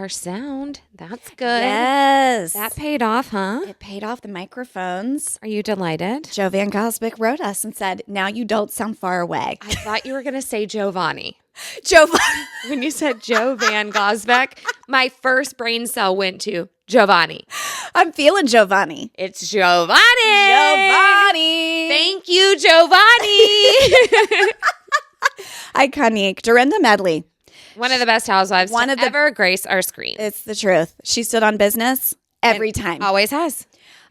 our sound. That's good. Yes. That paid off, huh? It paid off the microphones. Are you delighted? Joe Van Gosbeck wrote us and said, now you don't sound far away. I thought you were going to say Giovanni. When you said Joe Van Gosbeck, my first brain cell went to Giovanni. I'm feeling Giovanni. It's Giovanni. Giovanni. Thank you, Giovanni. Iconic. Dorinda Medley. One of the best housewives to ever grace our screen. It's the truth. She stood on business every time. Always has.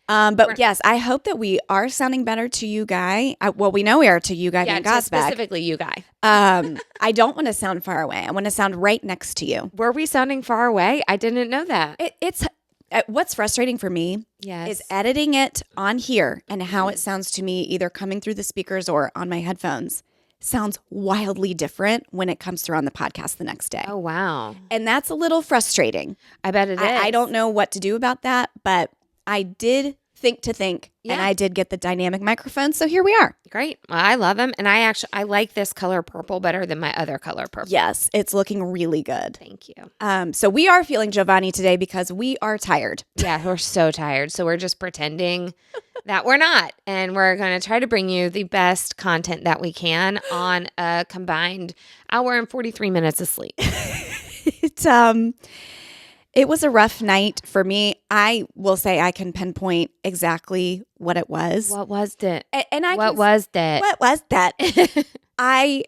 But yes, I hope that we are sounding better to you, Guy. Well, we know we are to you, Guy Van Gosbeck. Specifically you, Guy. I don't want to sound far away. I want to sound right next to you. Were we sounding far away? I didn't know that. It's what's frustrating for me is editing it on here and how it sounds to me either coming through the speakers or on my headphones sounds wildly different when it comes through on the podcast the next day. Oh, wow. And that's a little frustrating. I bet it is. I don't know what to do about that, but I did think, and I did get the dynamic microphone, so here we are. Great. Well, I love them, and I like this color purple better than my other color purple. Yes, it's looking really good. Thank you. So we are feeling Giovanni today because we are tired. Yeah, we're so tired, so we're just pretending that we're not, and we're going to try to bring you the best content that we can on a combined hour and 43 minutes of sleep. It was a rough night for me. I will say I can pinpoint exactly what it was. What was it? What was that? My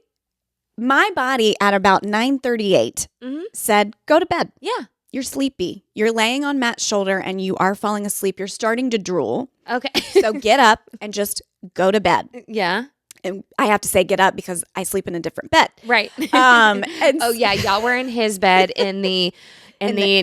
body at about 9:38 said, go to bed. Yeah. You're sleepy. You're laying on Matt's shoulder and you are falling asleep. You're starting to drool. Okay. So get up and just go to bed. Yeah. And I have to say get up because I sleep in a different bed. Right. Y'all were in his bed in the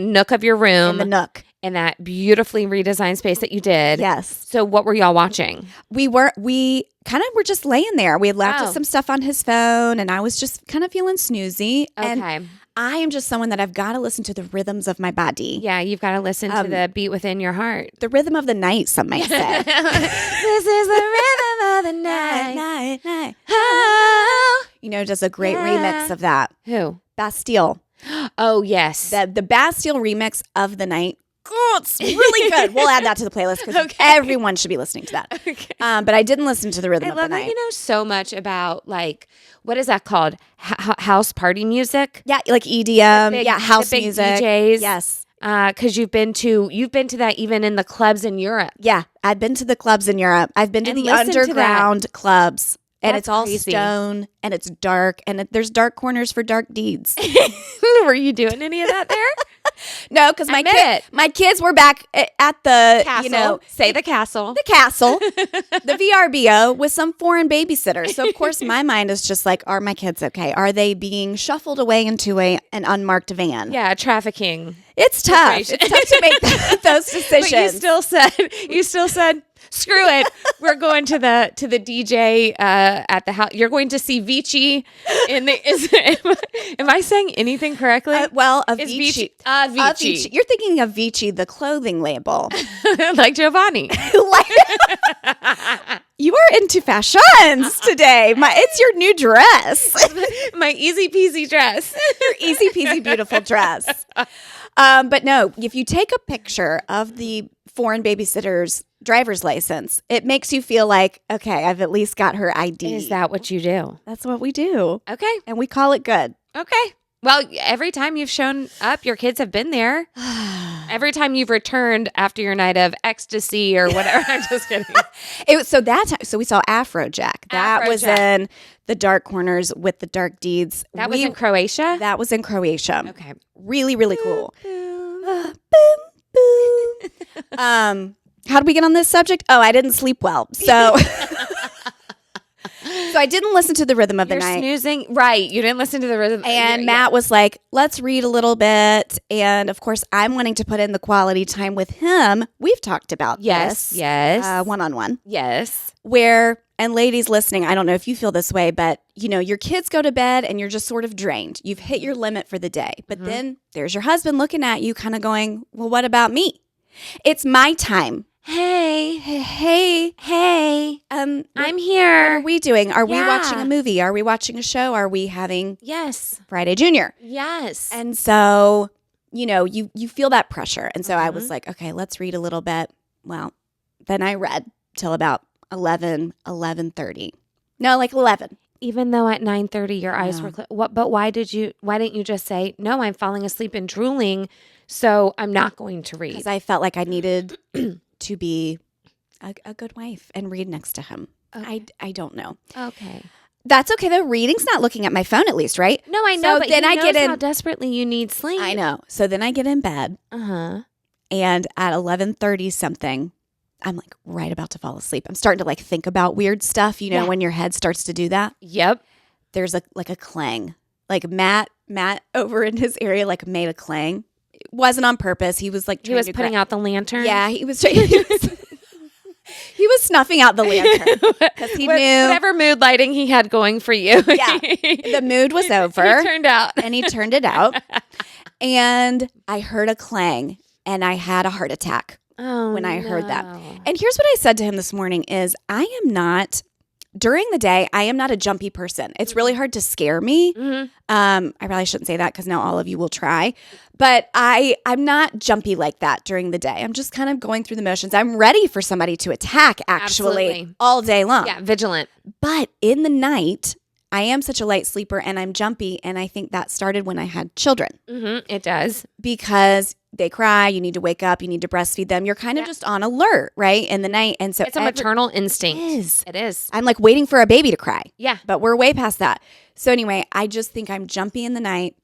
nook of your room. In the nook. In that beautifully redesigned space that you did. Yes. So what were y'all watching? We kind of were just laying there. We had left some stuff on his phone and I was just kind of feeling snoozy. Okay. And I am just someone that I've got to listen to the rhythms of my body. Yeah, you've got to listen to the beat within your heart. The rhythm of the night, some might say. This is the rhythm of the night. Night. Oh. Does a great remix of that. Who? Bastille. Oh, yes. The Bastille remix of the night. Oh, it's really good. We'll add that to the playlist because everyone should be listening to that. Okay. But I didn't listen to the rhythm of the night. I love that you know so much about, like, what is that called? House party music? Yeah, like EDM. House big music. DJs. Yes. Because you've been to that even in the clubs in Europe. Yeah, I've been to the clubs in Europe. I've been to the underground clubs. And it's all crazy. Stone, and it's dark, and there's dark corners for dark deeds. Were you doing any of that there? No, because my kids were back at the castle. Say the castle. The castle, the VRBO with some foreign babysitters. So of course my mind is just like, are my kids okay? Are they being shuffled away into an unmarked van? Yeah, trafficking. It's tough. It's tough to make those decisions. But you still said. Screw it. We're going to the DJ at the house. You're going to see Vici in the. Am I saying anything correctly? Avicii. Avicii. You're thinking of Vici, the clothing label, like Giovanni. You are into fashions today. It's your new dress. My easy peasy dress. Your easy peasy beautiful dress. But no, if you take a picture of the foreign babysitter's driver's license, it makes you feel like, okay, I've at least got her ID. Is that what you do? That's what we do. Okay. And we call it good. Okay. Well, every time you've shown up, your kids have been there. Every time you've returned after your night of ecstasy or whatever. I'm just kidding. So we saw Afrojack. That was in the dark corners with the dark deeds. That was in Croatia? That was in Croatia. Okay. Really, really cool. Boom. Boom. How did we get on this subject? Oh, I didn't sleep well. So I didn't listen to the rhythm of the night. You're snoozing. Right. You didn't listen to the rhythm. And Matt was like, let's read a little bit. And of course, I'm wanting to put in the quality time with him. We've talked about this. Yes. One-on-one. Yes. And ladies listening, I don't know if you feel this way, but your kids go to bed and you're just sort of drained. You've hit your limit for the day. But then there's your husband looking at you kind of going, well, what about me? It's my time. Hey. I'm here. What are we doing? Are we watching a movie? Are we watching a show? Are we having Yes. Friday Junior? Yes. And so you feel that pressure. And so I was like, okay, let's read a little bit. Well, then I read till about 11:30. No, like 11. Even though at 9:30 your eyes were but why didn't you just say, no, I'm falling asleep and drooling, so I'm not going to read? Because I felt like I needed to be a good wife and read next to him. Okay. I don't know. Okay. That's okay though. Reading's not looking at my phone, at least, right? No, I know, so but then he I knows get in how desperately you need sleep. I know. So then I get in bed. And at 11:30 something, I'm like right about to fall asleep. I'm starting to like think about weird stuff, when your head starts to do that. Yep. There's a clang. Like Matt over in his area like made a clang. It wasn't on purpose. He was like putting out the lantern. Yeah, he was he was snuffing out the lantern because he knew whatever mood lighting he had going for you. Yeah, the mood was over. He turned out, and he turned it out. And I heard a clang, and I had a heart attack when I heard that. And here's what I said to him this morning: is during the day, I am not a jumpy person. It's really hard to scare me. I probably shouldn't say that because now all of you will try. But I'm not jumpy like that during the day. I'm just kind of going through the motions. I'm ready for somebody to attack, actually, Absolutely. all day long. Yeah, vigilant. But in the night, I am such a light sleeper and I'm jumpy. And I think that started when I had children. It does. Because they cry, you need to wake up, you need to breastfeed them. You're kind of just on alert, right, in the night. And so it's a maternal instinct. It is. I'm like waiting for a baby to cry. Yeah. But we're way past that. So anyway, I just think I'm jumpy in the night.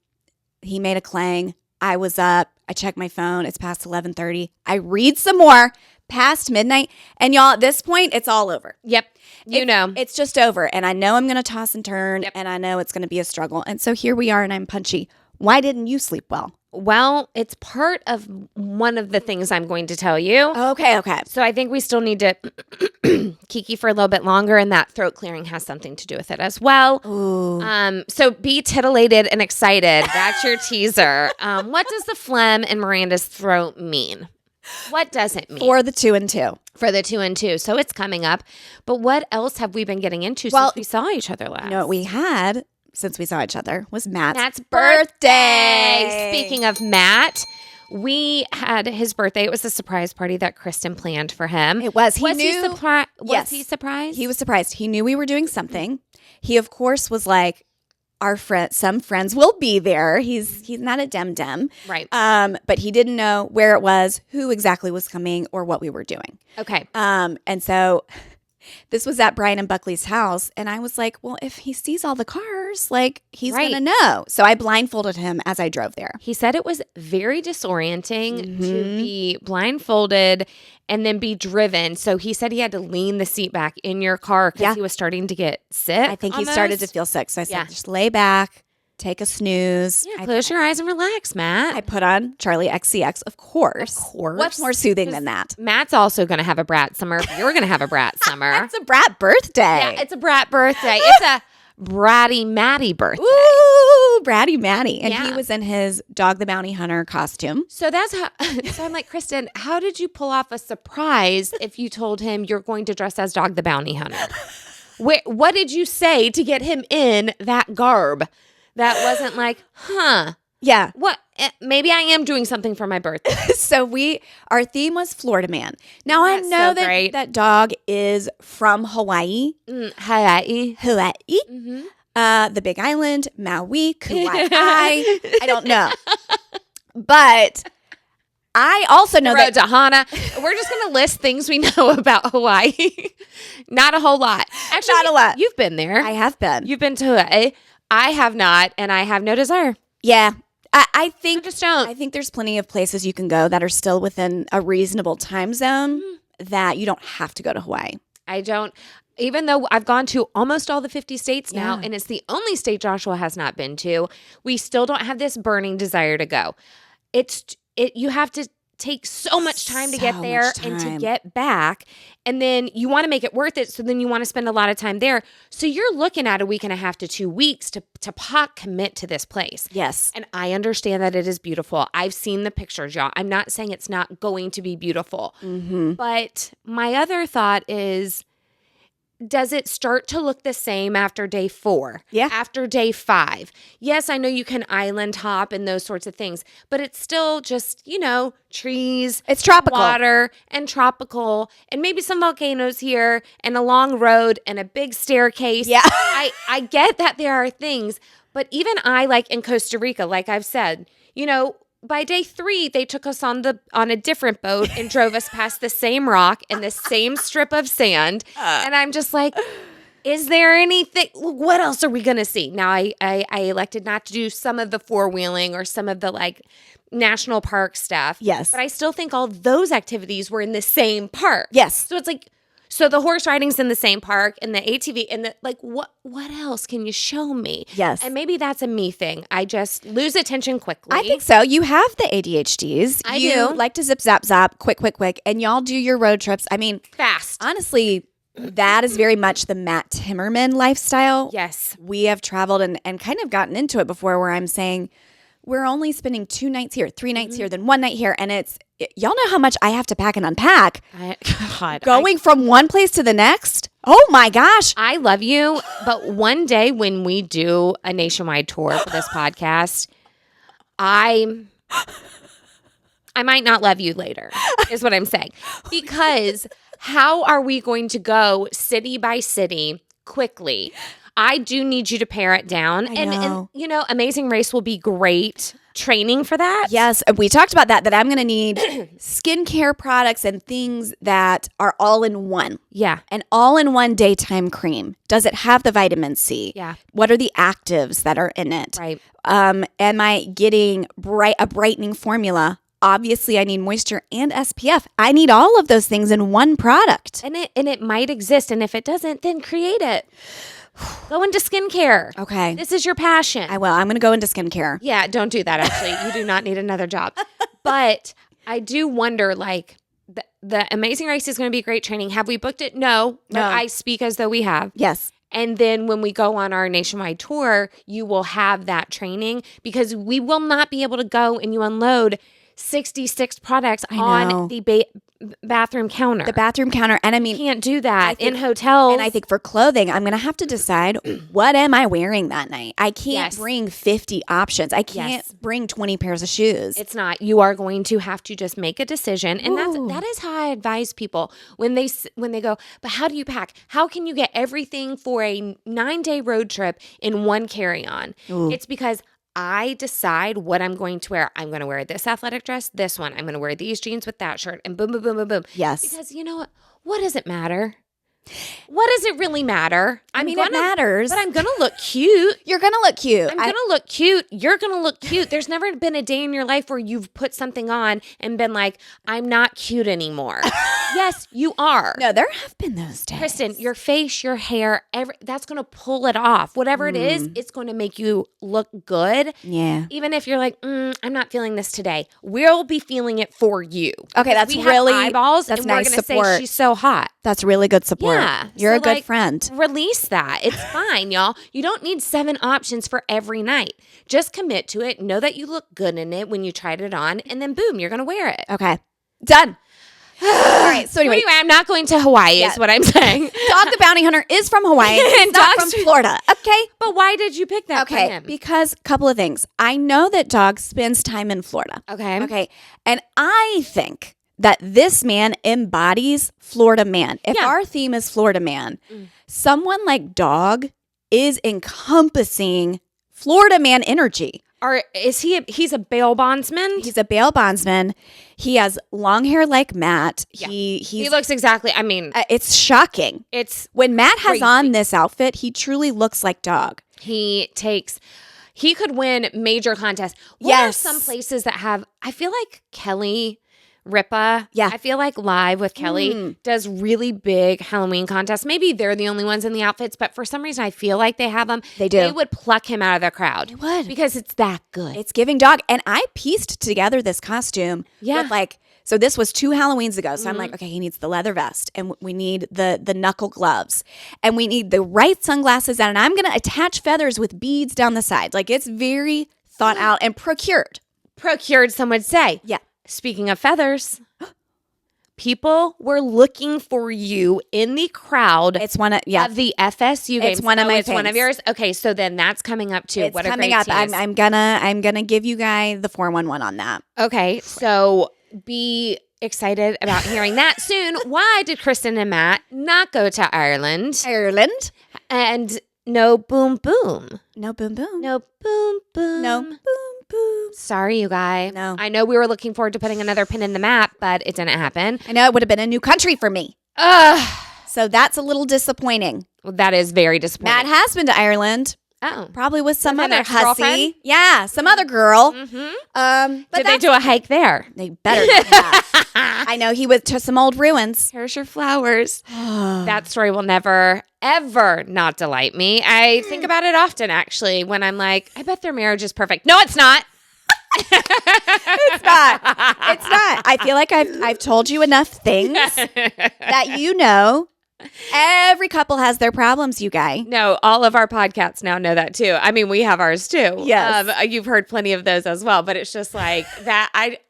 He made a clang. I was up. I checked my phone. It's past 11:30. I read some more past midnight. And y'all, at this point, it's all over. Yep. It's just over. And I know I'm going to toss and turn. Yep. And I know it's going to be a struggle. And so here we are and I'm punchy. Why didn't you sleep well? Well, it's part of one of the things I'm going to tell you. Okay. So I think we still need to kiki for a little bit longer, and that throat clearing has something to do with it as well. Ooh. So be titillated and excited. That's your teaser. What does the phlegm in Miranda's throat mean? What does it mean? For the 2 and 2. For the 2 and 2. So it's coming up. But what else have we been getting into since we saw each other last? You know what we had since we saw each other was Matt's birthday. Speaking of Matt, we had his birthday. It was a surprise party that Kristen planned for him. It was. Was he surprised? He was surprised. He knew we were doing something. He, of course, was like, some friends will be there. He's not a dem. Right. But he didn't know where it was, who exactly was coming, or what we were doing. Okay. And so this was at Brian and Buckley's house. And I was like, well, if he sees all the cars, like he's going to know. So I blindfolded him as I drove there. He said it was very disorienting to be blindfolded and then be driven. So he said he had to lean the seat back in your car because he was starting to get sick. I think he started to feel sick. So I said, just lay back, take a snooze. Yeah, close your eyes and relax, Matt. I put on Charlie XCX, of course. What's more soothing than that? Matt's also going to have a brat summer. You're going to have a brat summer. It's a brat birthday. Yeah, it's a brat birthday. It's a bratty Matty birthday. Ooh, bratty Matty. And he was in his Dog the Bounty Hunter costume. So that's how. So I'm like, Kristen, how did you pull off a surprise if you told him you're going to dress as Dog the Bounty Hunter? What did you say to get him in that garb? That wasn't like, Yeah. What? Maybe I am doing something for my birthday. So our theme was Florida Man. Now I know that dog is from Hawaii. Hawaii. Mm-hmm. The Big Island, Maui, Kauai. I don't know. But I also know that Hana. We're just going to list things we know about Hawaii. Not a whole lot. Actually, not a lot. You've been there. I have been. You've been to Hawaii. I have not, and I have no desire. Yeah. I think just don't. I think there's plenty of places you can go that are still within a reasonable time zone that you don't have to go to Hawaii. I don't. Even though I've gone to almost all the 50 states now, and it's the only state Joshua has not been to, we still don't have this burning desire to go. You have to take so much time to get there and to get back. And then you want to make it worth it. So then you want to spend a lot of time there. So you're looking at a week and a half to 2 weeks to commit to this place. Yes. And I understand that it is beautiful. I've seen the pictures, y'all. I'm not saying it's not going to be beautiful. Mm-hmm. But my other thought is, does it start to look the same after day 4? Yeah. After day 5? Yes, I know you can island hop and those sorts of things, but it's still just, trees. It's tropical. Water and tropical and maybe some volcanoes here and a long road and a big staircase. Yeah. I get that there are things, but even I, like in Costa Rica, like I've said, by day 3, they took us on a different boat and drove us past the same rock and the same strip of sand. And I'm just like, is there anything? What else are we going to see? Now, I elected not to do some of the 4-wheeling or some of the like national park stuff. Yes. But I still think all those activities were in the same park. Yes. So it's like, so the horse riding's in the same park and the ATV and the like, what else can you show me? Yes. And maybe that's a me thing. I just lose attention quickly. I think so. You have the ADHDs. I you do. like to zip, zap, zap, quick, and y'all do your road trips. I mean, Fast. honestly, that is very much the Matt Timmerman lifestyle. Yes. We have traveled and kind of gotten into it before where I'm saying we're only spending 2 nights here, 3 nights here, then 1 night here. And y'all know how much I have to pack and unpack. Going from one place to the next. Oh my gosh. I love you. But one day when we do a nationwide tour for this podcast, I might not love you later, is what I'm saying. Because how are we going to go city by city quickly? I do need you to pare it down. And Amazing Race will be great training for that. Yes. We talked about that I'm going to need skincare products and things that are all in one. Yeah. An all-in-one daytime cream. Does it have the vitamin C? Yeah. What are the actives that are in it? Right. Am I getting a brightening formula? Obviously, I need moisture and SPF. I need all of those things in one product. And it might exist. And if it doesn't, then create it. Go into skincare. Okay. This is your passion. I will. I'm going to go into skincare. Yeah, don't do that, actually. You do not need another job. But I do wonder, like, the Amazing Race is going to be great training. Have we booked it? No. But I speak as though we have. Yes. And then when we go on our nationwide tour, you will have that training because we will not be able to go and you unload 66 products on the bathroom counter. The bathroom counter. And I mean, can't do that in hotels. And I think for clothing, I'm going to have to decide what am I wearing that night? I can't bring 50 options. I can't bring 20 pairs of shoes. It's not. You are going to have to just make a decision. And that is how I advise people when they go, but how do you pack? How can you get everything for a 9-day road trip in one carry-on? It's because I decide what I'm going to wear. I'm going to wear this athletic dress, this one. I'm going to wear these jeans with that shirt, and boom, boom, boom, boom, boom. Yes. Because you know what? What does it matter? What does it really matter? I mean, it matters. But I'm going to look cute. You're going to look cute. I'm going to look cute. You're going to look cute. There's never been a day in your life where you've put something on and been like, I'm not cute anymore. Yes, you are. No, there have been those days. Kristen, your face, your hair, that's going to pull it off. Whatever it is, it's going to make you look good. Yeah. Even if you're like, I'm not feeling this today. We'll be feeling it for you. Okay, that's we really have eyeballs. That's and nice we're gonna support. say she's so hot. That's really good support. Yeah, You're so a good friend. Release that. It's fine, y'all. You don't need 7 options for every night. Just commit to it. Know that you look good in it when you tried it on, and then boom, you're gonna wear it. Okay, done. All right. So anyway, I'm not going to Hawaii. Is what I'm saying. Dog the Bounty Hunter is from Hawaii. And not from Florida. Okay. But why did you pick that for him? Because a couple of things. I know that Dog spends time in Florida. Okay. And I think that this man embodies Florida man. If our theme is Florida man, someone like Dog is encompassing Florida man energy. Or is he's a bail bondsman? He's a bail bondsman. He has long hair like Matt. Yeah. He looks exactly, I mean. It's shocking. It's when Matt has crazy. on this outfit, he truly looks like Dog. He could win major contests. What are some places that have, I feel like Kelly Ripa. Yeah. I feel like Live with Kelly does really big Halloween contests. Maybe they're the only ones in the outfits, but for some reason I feel like they have them. They do. They would pluck him out of the crowd. They would. Because it's that good. It's giving Dog. And I pieced together this costume. Yeah. With so this was 2 Halloweens ago. So I'm like, okay, he needs the leather vest and we need the knuckle gloves and we need the right sunglasses and I'm going to attach feathers with beads down the sides. Like it's very thought out and procured. Procured, some would say. Yeah. Speaking of feathers, people were looking for you in the crowd. It's one of the FSU games. It's one of my It's one of things. yours. Okay, so then that's coming up too. It's What a coming great up. tease. I'm gonna give you guys the 411 on that. Okay, so be excited about hearing that soon. Why did Kristen and Matt not go to Ireland? Ireland? And no boom boom. No boom boom. No boom boom. No boom boom. Sorry, you guys. No. I know we were looking forward to putting another pin in the map, but it didn't happen. I know it would have been a new country for me. Ugh. So that's a little disappointing. Well, that is very disappointing. Matt has been to Ireland. Oh. Probably with some With an other ex-girlfriend? hussy. Yeah, some other girl. Mm-hmm. But Did they do a hike there? They better than that. I know he went to some old ruins. Here's your flowers. That story will never, ever not delight me. I think about it often, actually, when I'm like, I bet their marriage is perfect. No, it's not. It's not. It's not. I feel like I've told you enough things that you know. Every couple has their problems, you guys. No, all of our podcasts now know that too. I mean, we have ours too. Yes. You've heard plenty of those as well, but it's just like that.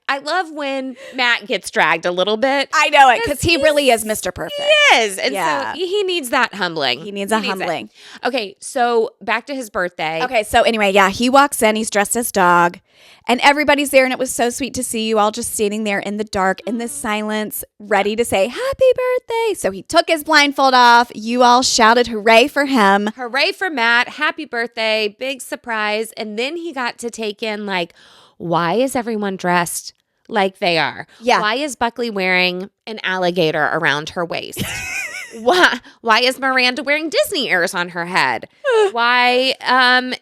I love when Matt gets dragged a little bit. I know it because he really is Mr. Perfect. He is. And Yeah. so he needs that humbling. He needs a it. humbling. Okay, so back to his birthday. Okay, so anyway, yeah, he walks in, he's dressed as dog, and everybody's there, and it was so sweet to see you all just standing there in the dark, in the silence, ready to say, happy birthday. So he took his blindfold off. You all shouted hooray for him. Hooray for Matt. Happy birthday. Big surprise. And then he got to take in, like, why is everyone dressed like they are? Yeah. Why is Buckley wearing an alligator around her waist? Why is Miranda wearing Disney ears on her head? Why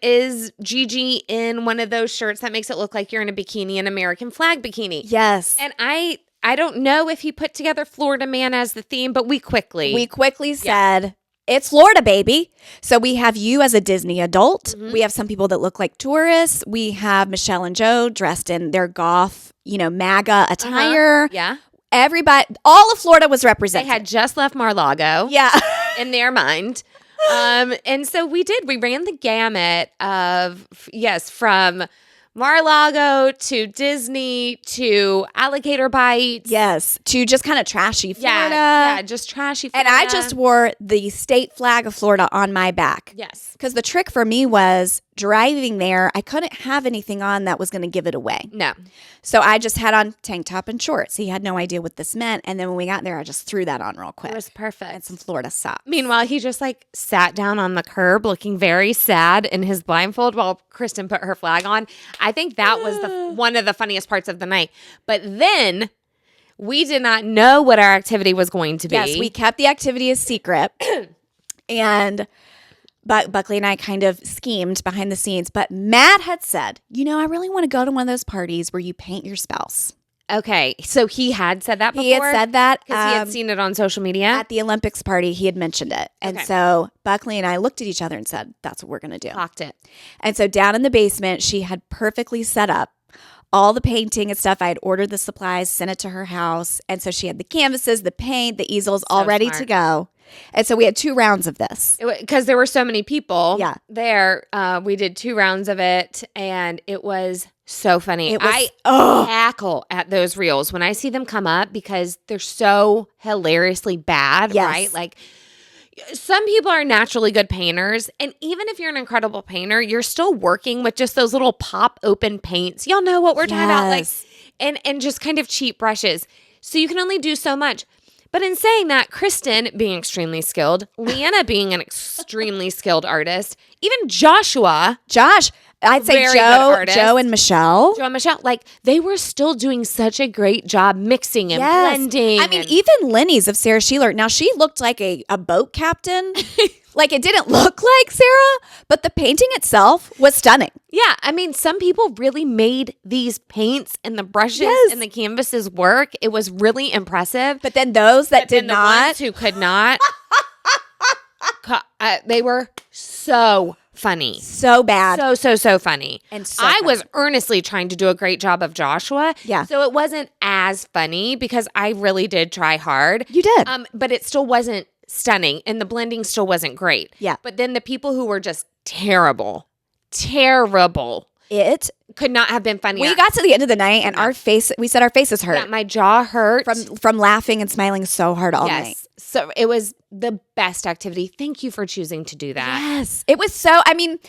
is Gigi in one of those shirts that makes it look like you're in a bikini, an American flag bikini? Yes. And I don't know if he put together Florida Man as the theme, but we quickly said, it's Florida, baby. So we have you as a Disney adult. Mm-hmm. We have some people that look like tourists. We have Michelle and Joe dressed in their goth, MAGA attire. Yeah. Everybody, all of Florida was represented. They had just left Mar-a-Lago. Yeah. In their mind. And so we ran the gamut of, from Mar-a-Lago to Disney to alligator bites. Yes. To just kind of trashy Florida. Yeah, just trashy Florida. And I just wore the state flag of Florida on my back. Yes. Because the trick for me was driving there, I couldn't have anything on that was going to give it away. No. So I just had on tank top and shorts. He had no idea what this meant. And then when we got there, I just threw that on real quick. It was perfect. And some Florida socks. Meanwhile, he just sat down on the curb looking very sad in his blindfold while Kristen put her flag on. I think that was one of the funniest parts of the night. But then we did not know what our activity was going to be. Yes, we kept the activity a secret. And Buckley and I kind of schemed behind the scenes. But Matt had said, I really want to go to one of those parties where you paint your spouse. Okay, so he had said that before? He had said that. Because he had seen it on social media? At the Olympics party, he had mentioned it. And so Buckley and I looked at each other and said, that's what we're going to do. Locked it. And so down in the basement, she had perfectly set up all the painting and stuff. I had ordered the supplies, sent it to her house. And so she had the canvases, the paint, the easels all ready to go. And so we had 2 rounds of this. Because there were so many people there. We did 2 rounds of it, and it was so funny. I cackle at those reels when I see them come up because they're so hilariously bad, right? Like, some people are naturally good painters, and even if you're an incredible painter, you're still working with just those little pop open paints. Y'all know what we're talking about, and just kind of cheap brushes. So you can only do so much. But in saying that, Kristen being extremely skilled, Leanna being an extremely skilled artist, even Josh, I'd say Joe and Michelle. They were still doing such a great job mixing and blending. I mean, even Lenny's of Sarah Sheeler. Now, she looked like a boat captain. It didn't look like Sarah, but the painting itself was stunning. Yeah, I mean, some people really made these paints and the brushes and the canvases work. It was really impressive. But then those that did not, the ones who could not, they were so funny. So bad. So funny. And so I was earnestly trying to do a great job of Joshua. Yeah. So it wasn't as funny because I really did try hard. You did. But it still wasn't stunning and the blending still wasn't great. Yeah. But then the people who were just terrible, It could not have been funnier. We got to the end of the night and we said our faces hurt. Yeah, my jaw hurt. From laughing and smiling so hard all night. So it was the best activity. Thank you for choosing to do that. Yes. It was so, I mean,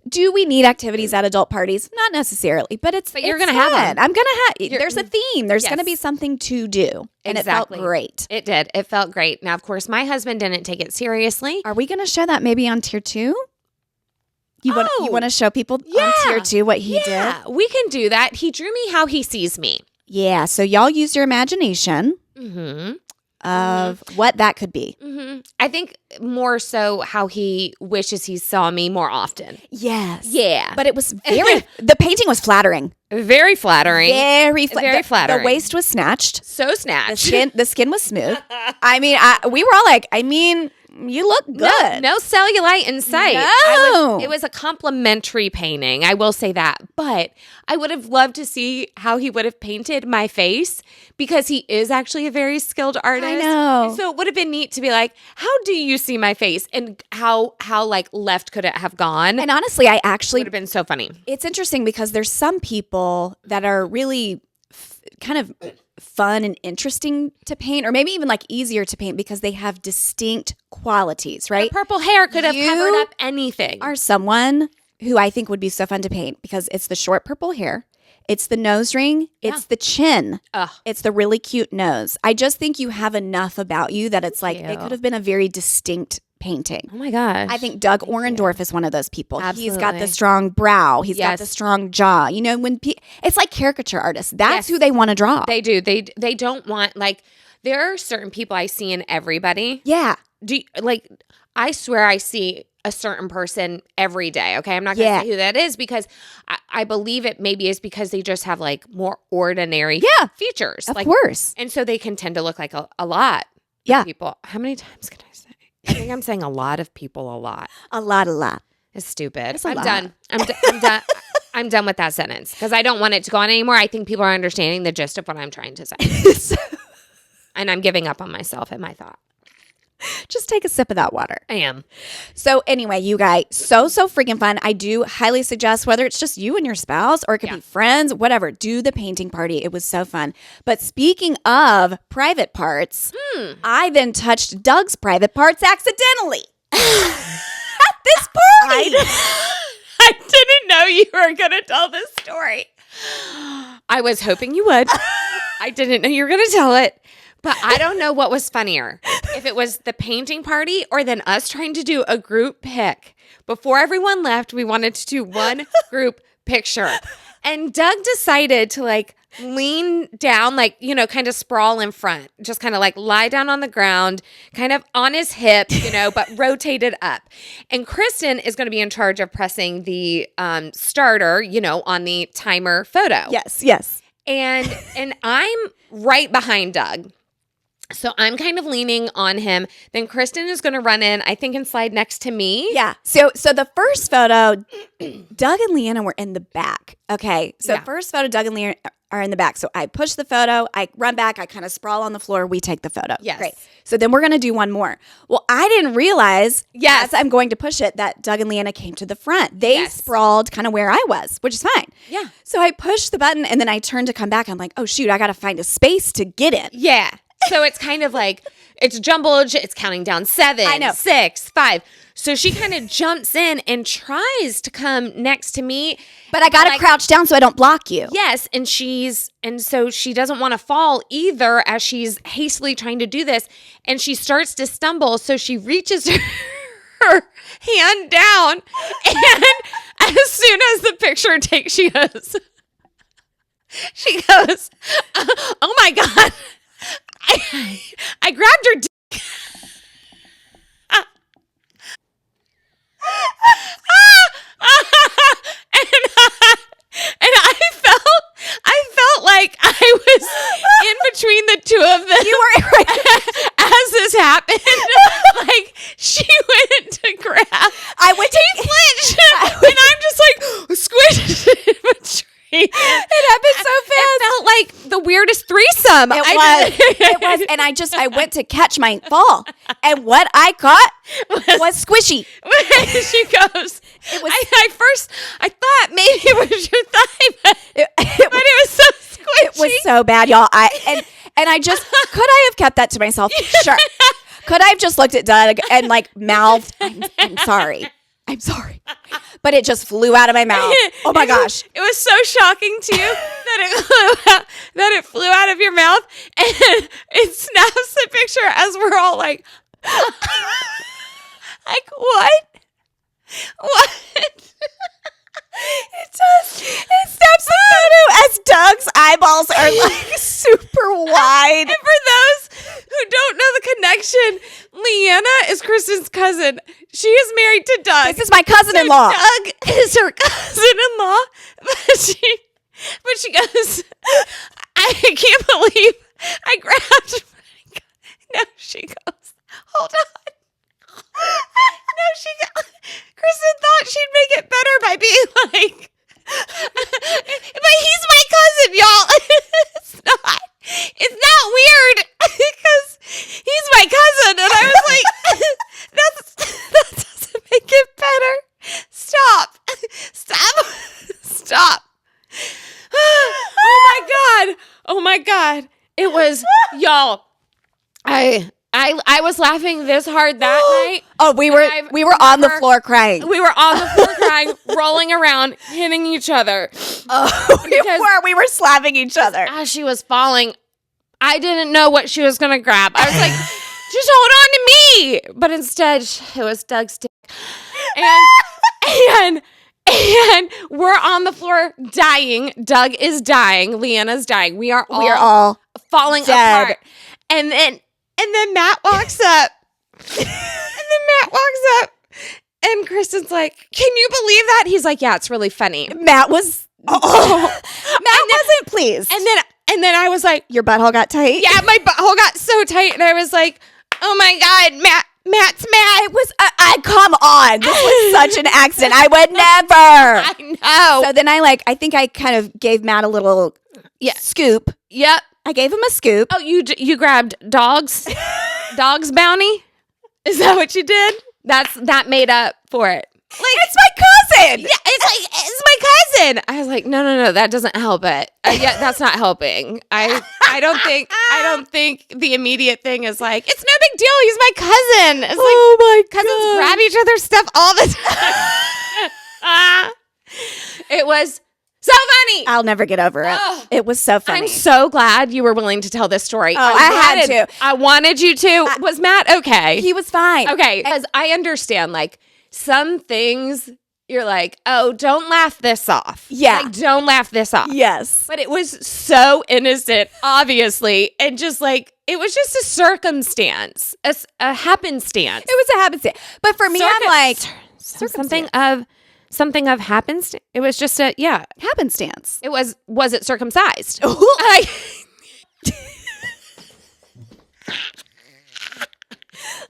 do we need activities at adult parties? Not necessarily, but you're going to have them. I'm going to have, there's a theme. There's going to be something to do. And it felt great. It did. It felt great. Now, of course, my husband didn't take it seriously. Are we going to show that maybe on tier 2? You want to show people on tier 2 what he did? Yeah, we can do that. He drew me how he sees me. Yeah. So y'all use your imagination. Of what that could be. I think more so how he wishes he saw me more often. Yes. Yeah. But it was the painting was flattering. Very flattering. Very flattering. The waist was snatched. So snatched. The skin was smooth. I mean, we were all like, you look good. No cellulite in sight. No. It was a complimentary painting. I will say that. But I would have loved to see how he would have painted my face because he is actually a very skilled artist. I know. So it would have been neat to be like, how do you see my face? And how like left could it have gone? And honestly, I actually would have been so funny. It's interesting because there's some people that are really kind of fun and interesting to paint, or maybe even like easier to paint because they have distinct qualities, right? The purple hair could have covered up anything. Are someone who I think would be so fun to paint because it's the short purple hair, it's the nose ring, it's the chin, it's the really cute nose. I just think you have enough about you that it's like it could have been a very distinct painting. Oh my gosh. I think Doug Orendorff is one of those people. Absolutely. He's got the strong brow. He's got the strong jaw. You know, when it's like caricature artists. That's who they want to draw. They do. They don't want, like, there are certain people I see in everybody. Yeah. I swear I see a certain person every day. Okay. I'm not going to say who that is because I believe it maybe is because they just have like more ordinary features. Of course. And so they can tend to look like a lot of people. How many times can I say? I think I'm saying a lot of people a lot. A lot. It's stupid. I'm done. I'm done. I'm done with that sentence because I don't want it to go on anymore. I think people are understanding the gist of what I'm trying to say. And I'm giving up on myself and my thought. Just take a sip of that water. I am. So anyway, you guys, so freaking fun. I do highly suggest whether it's just you and your spouse or it could be friends, whatever, do the painting party. It was so fun. But speaking of private parts, I then touched Doug's private parts accidentally at this party. I didn't know you were going to tell this story. I was hoping you would. I didn't know you were going to tell it. But I don't know what was funnier, if it was the painting party or then us trying to do a group pic. Before everyone left, we wanted to do one group picture. And Doug decided to like lean down, like, you know, kind of sprawl in front, just kind of like lie down on the ground, kind of on his hip, you know, but rotated up. And Kristen is going to be in charge of pressing the starter, you know, on the timer photo. Yes. And I'm right behind Doug. So I'm kind of leaning on him. Then Kristen is going to run in, I think, and slide next to me. Yeah. So the first photo, Doug and Leanna were in the back. Okay. So first photo, Doug and Leanna are in the back. So I push the photo, I run back, I kind of sprawl on the floor, we take the photo. Yes. Great. So then we're going to do one more. Well, I didn't realize, as I'm going to push it, that Doug and Leanna came to the front. They sprawled kind of where I was, which is fine. Yeah. So I pushed the button and then I turned to come back. I'm like, oh, shoot, I got to find a space to get in. Yeah. So it's kind of like, it's jumbled. It's counting down 7, I know. 6, 5. So she kind of jumps in and tries to come next to me. But I got to crouch down so I don't block you. Yes. And so she doesn't want to fall either as she's hastily trying to do this. And she starts to stumble. So she reaches her hand down. And as soon as the picture takes, she goes, oh my God. I grabbed her dick. And I felt like I was in between the two of them. You were right. As this happened. Like she went to grab. I went to flinch. And I'm just like squished in between. It happened so fast. It felt like the weirdest threesome. It was. And I went to catch my fall. And what I caught was squishy. She goes, I thought maybe it was your thigh, but it was so squishy. It was so bad, y'all. And I just, could I have kept that to myself? Sure. Could I have just looked at Doug and like mouthed, I'm sorry. I'm sorry. But it just flew out of my mouth. Oh my gosh. It was so shocking to you that it flew out of your mouth, and it snaps the picture as we're all like what? What? It does. It snaps the photo as Doug's eyeballs are like super wide. And for those who don't know the connection, Leanna is Kristen's cousin. She is married to Doug. This is my cousin-in-law. So Doug is her cousin-in-law. But she goes, I can't believe I grabbed. No, she goes, hold on. No, Kristen thought she'd make it better by being like, but he's my cousin, y'all. It's not weird because he's my cousin. And I was like, that doesn't make it better. Stop. Oh my God. It was, y'all, I was laughing this hard that night. Oh, we were on the floor crying. We were on the floor crying, rolling around, hitting each other. Oh, we were slapping each other. As she was falling, I didn't know what she was going to grab. I was like, just hold on to me. But instead, it was Doug's dick. And we're on the floor dying. Doug is dying. Leanna's dying. We are all falling dead. apart. And then Matt walks up. And Kristen's like, can you believe that? He's like, yeah, it's really funny. Matt wasn't pleased. And then I was like, your butthole got tight? Yeah, my butthole got so tight. And I was like, oh my God, Matt's mad. It was, come on. This was such an accident. I would never. I know. So then I think I kind of gave Matt a little scoop. Yep. I gave him a scoop. Oh, you grabbed dog's bounty? Is that what you did? That made up for it. Like, it's my cousin. Yeah, it's my cousin. I was like, no, that doesn't help it. Yeah, that's not helping. I don't think the immediate thing is like, it's no big deal. He's my cousin. It's oh my cousins grab each other's stuff all the time. It was so funny. I'll never get over it. Oh, it was so funny. I'm so glad you were willing to tell this story. Oh, I had to. I wanted you to. Was Matt okay? He was fine. Okay, because I understand, like, some things you're like, oh, don't laugh this off. Yeah. Like, don't laugh this off. Yes. But it was so innocent, obviously, and just like, it was just a circumstance, a happenstance. It was a happenstance. But for me, I'm like, something of happenstance. It was just happenstance. It was it circumcised?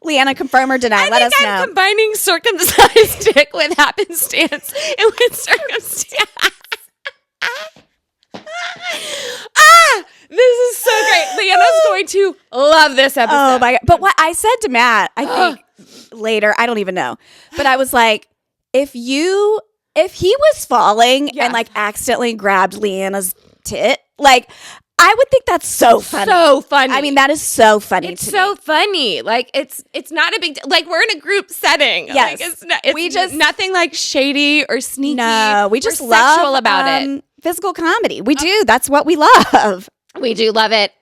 Leanna, confirm or deny. Let us know. I'm combining circumcised dick with happenstance and with circumstance. This is so great. Leanna's going to love this episode. Oh my God. But what I said to Matt, I think later, I don't even know, but I was like, if he was falling and like accidentally grabbed Leanna's tit, like, I would think that's so funny. So funny. I mean, that is so funny. It's so funny. Like, it's not a big deal. Like, we're in a group setting. Yes. Like, it's nothing like shady or sneaky. No, we just love sexual about it. Physical comedy. We do. That's what we love. We do love it.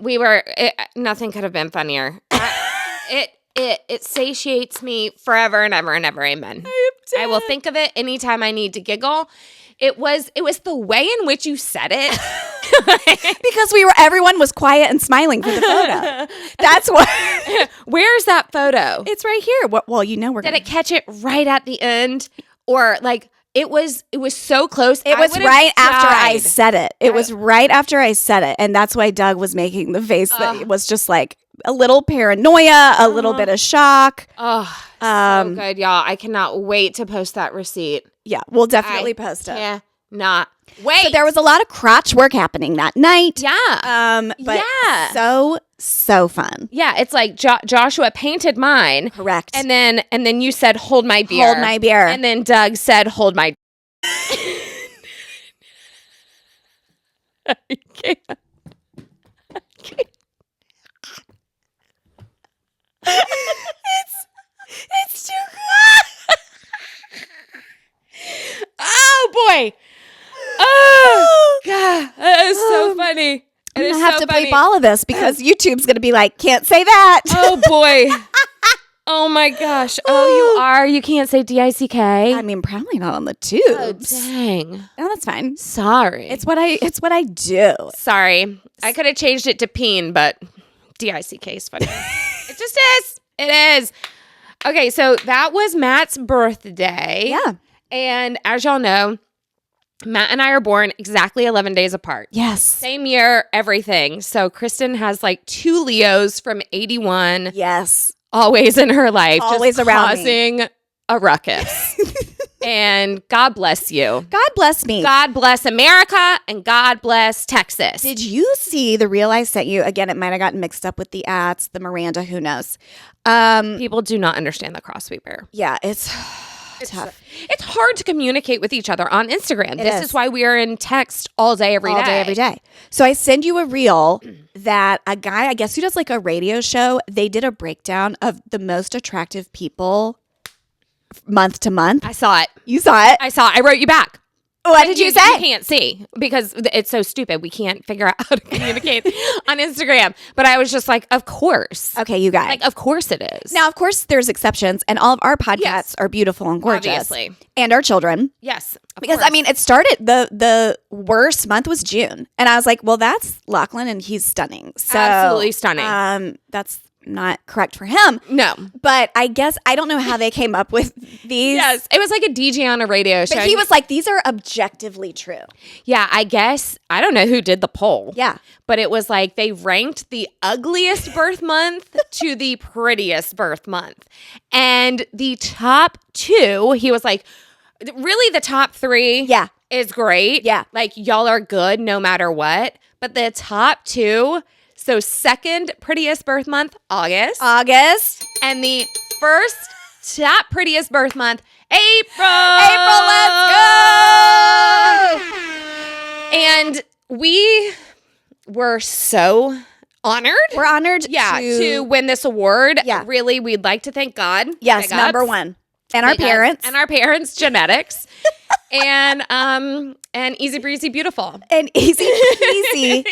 Nothing could have been funnier. It satiates me forever and ever and ever. Amen. I will think of it anytime I need to giggle. It was the way in which you said it. Because everyone was quiet and smiling for the photo. That's what. Where's that photo? It's right here. Well, Did it catch it right at the end? Or like, it was so close. It was right after I said it. It was right after I said it. And that's why Doug was making the face that it was just like a little paranoia, a little bit of shock. Oh, so good, y'all. I cannot wait to post that receipt. Yeah, we'll definitely post it. Yeah. not wait. So there was a lot of crotch work happening that night. Yeah. But so fun. Yeah, it's like Joshua painted mine. Correct. And then you said, hold my beer. Hold my beer. And then Doug said, hold my I can't. It's too good. Oh, boy. Oh, God. That is so funny. I'm going to have to bleep all of this because YouTube's going to be like, can't say that. Oh, boy. Oh, my gosh. Oh, you are? You can't say D-I-C-K? I mean, probably not on the tubes. Oh, dang. No, that's fine. Sorry. It's what I do. Sorry. I could have changed it to peen, but D-I-C-K is funny. It just is. It is. Okay, so that was Matt's birthday. Yeah. And as y'all know, Matt and I are born exactly 11 days apart. Yes. Same year, everything. So Kristen has like 2 Leos from 81. Yes. Always in her life. Always just around causing a ruckus. And God bless you. God bless me. God bless America and God bless Texas. Did you see the reel I sent you? Again, it might have gotten mixed up with the ads, the Miranda, who knows. People do not understand the crossweeper. Yeah, it's tough. It's hard to communicate with each other on Instagram. This is why we are in text all day, every day. So I send you a reel that a guy, I guess who does like a radio show, they did a breakdown of the most attractive people month to month. I saw it. You saw it? I saw it. I wrote you back. What did you say? You can't see because it's so stupid. We can't figure out how to communicate on Instagram. But I was just like, of course. Okay, you guys. Like, of course it is. Now, of course, there's exceptions, and all of our podcasts are beautiful and gorgeous. Obviously. And our children. Yes. Because, I mean, it started, the worst month was June. And I was like, well, that's Lachlan, and he's stunning. So, absolutely stunning. That's not correct for him. No. But I guess, I don't know how they came up with these. Yes. It was like a DJ on a radio show. But he was like, these are objectively true. Yeah, I guess. I don't know who did the poll. Yeah. But it was like they ranked the ugliest birth month to the prettiest birth month. And the top 2, he was like, really the top 3 is great. Yeah. Like y'all are good no matter what. But the top 2, so second prettiest birth month, August. And the first top prettiest birth month, April. Let's go. And we were so honored. We're honored to win this award. Yeah. Really, we'd like to thank God. Yes, number 1. And our parents. And our parents, genetics. and easy breezy beautiful. And easy peasy.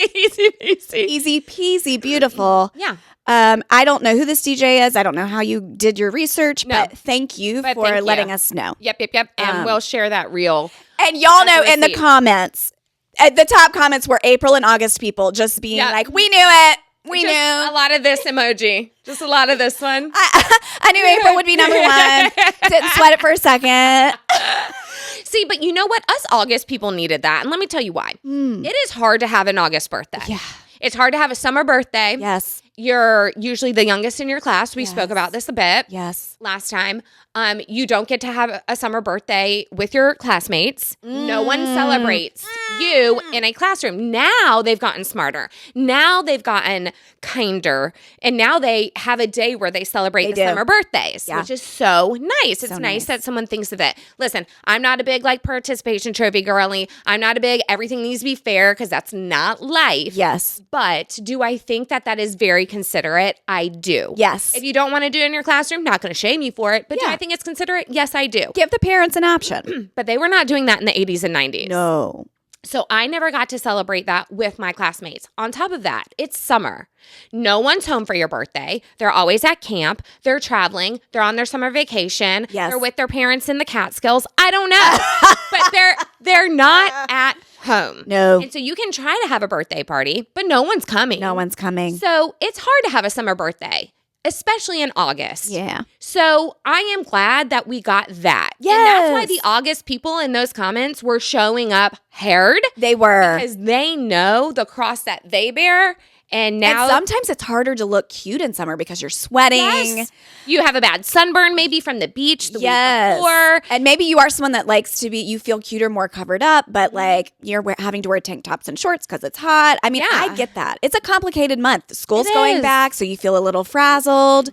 Easy peasy beautiful. Yeah. I don't know who this DJ is. I don't know how you did your research, but thank you for letting us know. Yep. And we'll share that reel. And y'all know in the comments, the top comments were April and August people just being like, we knew it. We knew. A lot of this emoji. Just a lot of this one. I knew April would be number 1. Didn't sweat it for a second. See, but you know what? Us August people needed that. And let me tell you why. It is hard to have an August birthday. Yeah. It's hard to have a summer birthday. Yes. You're usually the youngest in your class. We spoke about this a bit. Yes. Last time. You don't get to have a summer birthday with your classmates. No one celebrates you in a classroom. Now they've gotten smarter. Now they've gotten kinder. And now they have a day where they celebrate summer birthdays, which is so nice. It's nice that someone thinks of it. Listen, I'm not a big participation trophy girly. I'm not a big everything needs to be fair because that's not life. Yes. But do I think that is very considerate? I do. Yes. If you don't want to do it in your classroom, not going to shame you for it. But do I think it's considerate? Yes, I do. Give the parents an option. But they were not doing that in the 80s and 90s. No. So I never got to celebrate that with my classmates. On top of that, it's summer. No one's home for your birthday. They're always at camp. They're traveling. They're on their summer vacation. Yes. They're with their parents in the Catskills. I don't know. But they're not at home. No. And so you can try to have a birthday party, but no one's coming. No one's coming. So it's hard to have a summer birthday, especially in August. Yeah. So I am glad that we got that. Yes. And that's why the August people in those comments were showing up haired. They were. Because they know the cross that they bear And now sometimes it's harder to look cute in summer because you're sweating. Yes. You have a bad sunburn maybe from the beach the week before. And maybe you are someone that likes to be, you feel cuter, more covered up, but like you're having to wear tank tops and shorts because it's hot. I mean, I get that. It's a complicated month. School's going back, so you feel a little frazzled.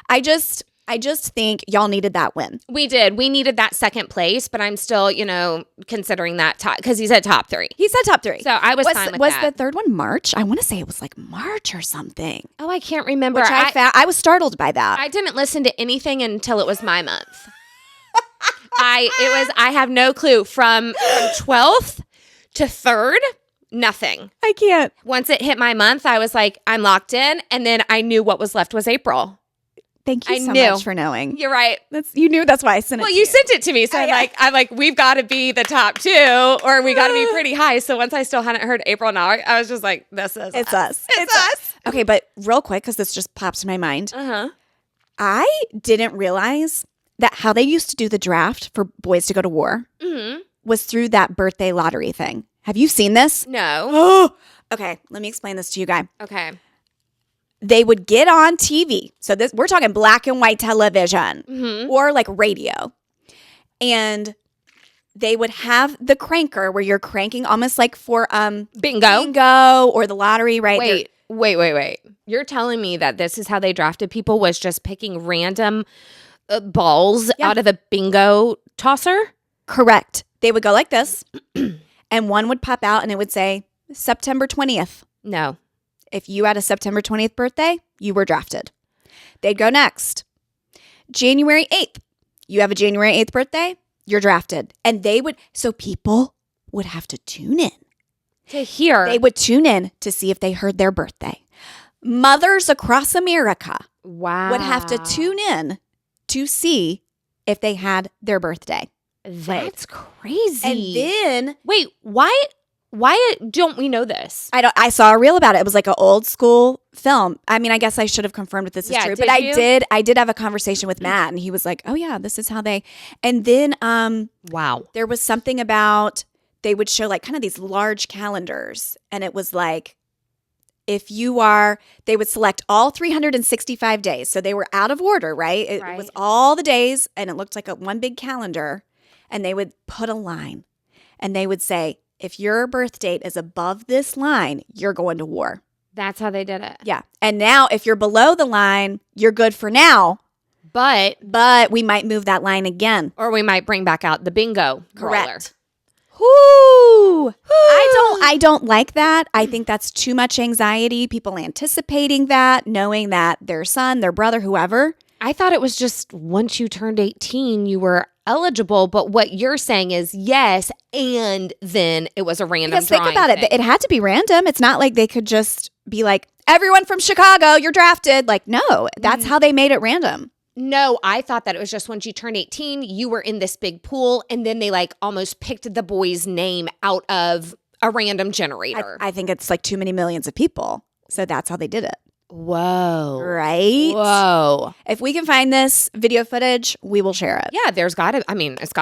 I just think y'all needed that win. We did. We needed that second place, but I'm still, considering that top because he said top 3. He said top 3. So I was fine with that. Was the third one March? I want to say it was like March or something. Oh, I can't remember. Which I was startled by that. I didn't listen to anything until it was my month. I have no clue from 12th to 3rd. Nothing. I can't. Once it hit my month, I was like, I'm locked in, and then I knew what was left was April. Thank you so much for knowing. You're right. You knew that's why I sent it to you. Well, you sent it to me. So I'm like, we've got to be the top 2 or we got to be pretty high. So once I still hadn't heard April now, I was just like, this is It's us. It's us. Okay, but real quick, because this just popped in my mind. Uh-huh. I didn't realize that how they used to do the draft for boys to go to war was through that birthday lottery thing. Have you seen this? No. Okay, let me explain this to you, guy. Okay. They would get on TV. So we're talking black and white television or like radio. And they would have the cranker where you're cranking almost like for bingo or the lottery, right? Wait. You're telling me that this is how they drafted people was just picking random balls out of the bingo tosser? Correct. They would go like this and one would pop out and it would say September 20th. No. If you had a September 20th birthday, you were drafted. They'd go next. January 8th. You have a January 8th birthday, you're drafted. And so people would have to tune in. To hear. They would tune in to see if they heard their birthday. Mothers across America would have to tune in to see if they had their birthday. That's crazy. And then... Wait, why don't we know this? I saw a reel about it. It was like an old school film. I mean, I guess I should have confirmed if this is true. But I did have a conversation with Matt and he was like, oh yeah, this is how they. And then wow. There was something about they would show like kind of these large calendars. And it was like they would select all 365 days. So they were out of order, right? It was all the days and it looked like one big calendar. And they would put a line and they would say, if your birth date is above this line, you're going to war. That's how they did it. Yeah. And now if you're below the line, you're good for now. But we might move that line again. Or we might bring back out the bingo Correct. Whoo! I don't like that. I think that's too much anxiety. People anticipating that, knowing that their son, their brother, whoever. I thought it was just once you turned 18, you were eligible. But what you're saying is yes, and then it was a random Because think about it. It had to be random. It's not like they could just be like, everyone from Chicago, you're drafted. Like, no, that's how they made it random. No, I thought that it was just once you turned 18, you were in this big pool, and then they like almost picked the boy's name out of a random generator. I think it's like too many millions of people. So that's how they did it. Whoa. Right? Whoa. If we can find this video footage, we will share it. Yeah, it's got to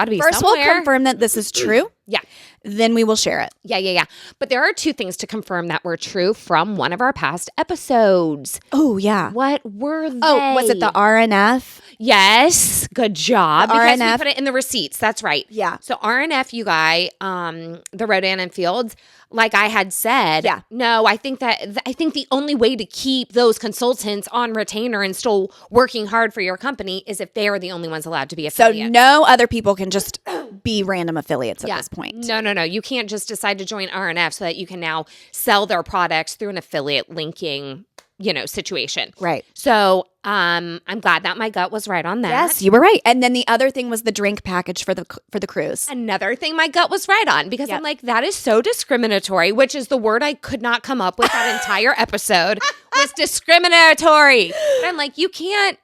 be First, somewhere. we'll confirm that this is true. Yeah. Then we will share it. Yeah. But there are 2 things to confirm that were true from one of our past episodes. Oh, yeah. What were they? Oh, was it the RNF? Yes. Good job. Because RNF. we put it in the receipts. That's right. Yeah. So RNF, you guys, the Rodan and Fields, like I had said, yeah. No, I think the only way to keep those consultants on retainer and still working hard for your company is if they are the only ones allowed to be affiliates. So no other people can just be random affiliates at this point. No. You can't just decide to join RNF so that you can now sell their products through an affiliate linking, situation. Right. So I'm glad that my gut was right on that. Yes, you were right. And then the other thing was the drink package for the cruise. Another thing my gut was right on because I'm like, that is so discriminatory, which is the word I could not come up with that entire episode was discriminatory. And I'm like, you can't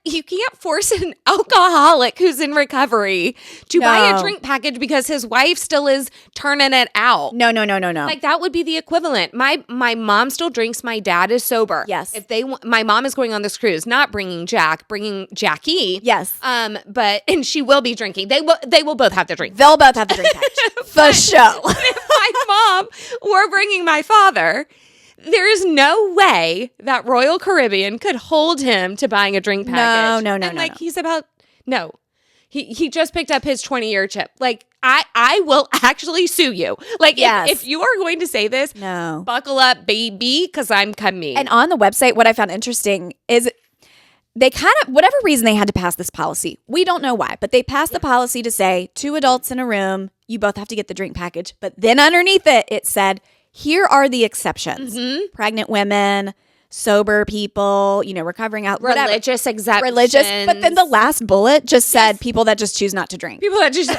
force an alcoholic who's in recovery to buy a drink package because his wife still is turning it out. No. Like that would be the equivalent. My mom still drinks. My dad is sober. Yes. My mom is going on this cruise, not bringing Jackie. Yes. And she will be drinking. They will both have to drink. They'll both have to drink package. For sure. If my mom were bringing my father, There is no way that Royal Caribbean could hold him to buying a drink package. No. And he's about, no. He just picked up his 20-year chip. Like, I will actually sue you. Like, if you are going to say this, buckle up, baby, because I'm coming. And on the website, what I found interesting is they kind of, whatever reason they had to pass this policy, we don't know why, but they passed the policy to say 2 adults in a room, you both have to get the drink package. But then underneath it said, here are the exceptions. Pregnant women, sober people, recovering out, religious exemptions. Religious. But then the last bullet just said people that just choose not to drink. People that just,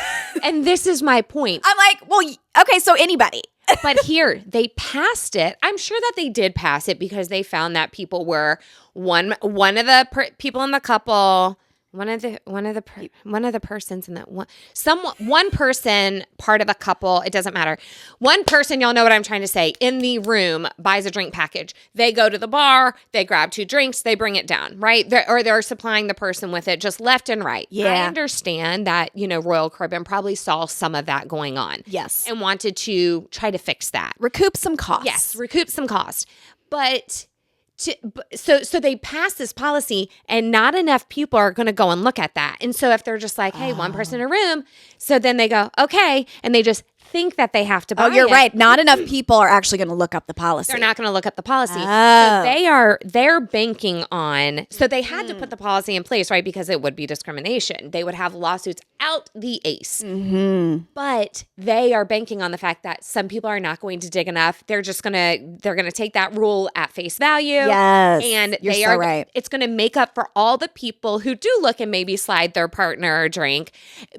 and this is my point. I'm like, well, okay, so anybody. But here, they passed it. I'm sure that they did pass it because they found that people were one of the people in the couple. One of the persons in that one person, part of the couple, it doesn't matter. One person, y'all know what I'm trying to say, in the room buys a drink package. They go to the bar, they grab 2 drinks, they bring it down, right? They're supplying the person with it just left and right. Yeah. I understand that, Royal Caribbean probably saw some of that going on. Yes. And wanted to try to fix that. Recoup some costs. Yes, recoup some cost. But so they pass this policy and not enough people are going to go and look at that. And so if they're just like, hey, one person in a room, so then they go, okay, and they just think that they have to buy it. Oh, you're right. Not enough people are actually going to look up the policy. They're not going to look up the policy. Oh. So they're banking on, so they had to put the policy in place, right? Because it would be discrimination. They would have lawsuits out the ace. But they are banking on the fact that some people are not going to dig enough. They're going to take that rule at face value. Yes. And you're so right. It's going to make up for all the people who do look and maybe slide their partner a drink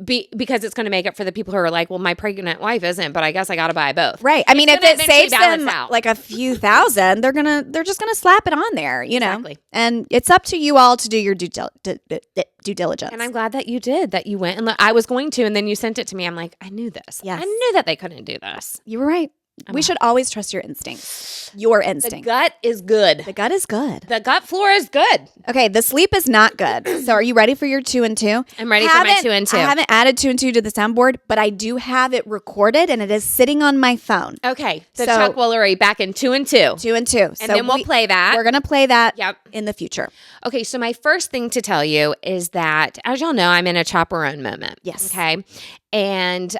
because it's going to make up for the people who are like, well, my pregnant wife isn't, but I guess I got to buy both. Right. I mean, if it saves them like a few thousand, they're just gonna slap it on there, Exactly. And it's up to you all to do your due diligence. And I'm glad that you did, that you went. And I was going to, and then you sent it to me. I'm like, I knew this. Yes. I knew that they couldn't do this. You were right. We should always trust your instincts. Your instinct. The gut is good. The gut is good. The gut floor is good. Okay, the sleep is not good. So are you ready for your 2 and 2? I'm ready for my 2 and 2. I haven't added 2 and 2 to the soundboard, but I do have it recorded and it is sitting on my phone. Okay, so Chuck Woolery back in 2 and 2. 2 and 2. And then we'll play that. We're going to play that in the future. Okay, so my first thing to tell you is that, as y'all know, I'm in a chaperone moment. Yes. Okay, and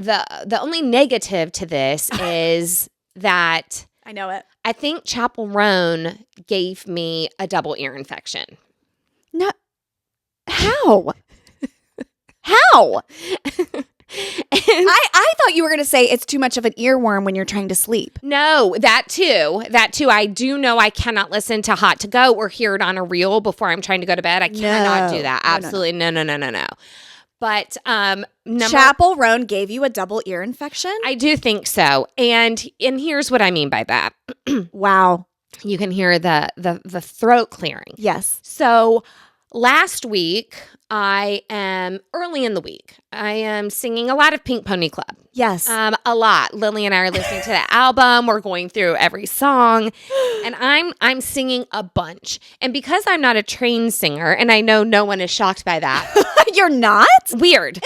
the only negative to this is that I know it. I think chaperone gave me a double ear infection. No. How? How? I thought you were going to say it's too much of an earworm when you're trying to sleep. No, that too. I do know I cannot listen to Hot to Go or hear it on a reel before I'm trying to go to bed. I cannot do that. Absolutely. No. But chaperone gave you a double ear infection? I do think so. And here's what I mean by that. Wow. You can hear the throat clearing. Yes. So last week, I am early in the week. I am singing a lot of Pink Pony Club. Yes. A lot. Lily and I are listening to the album. We're going through every song, and I'm singing a bunch. And because I'm not a trained singer, and I know no one is shocked by that. You're not? Weird.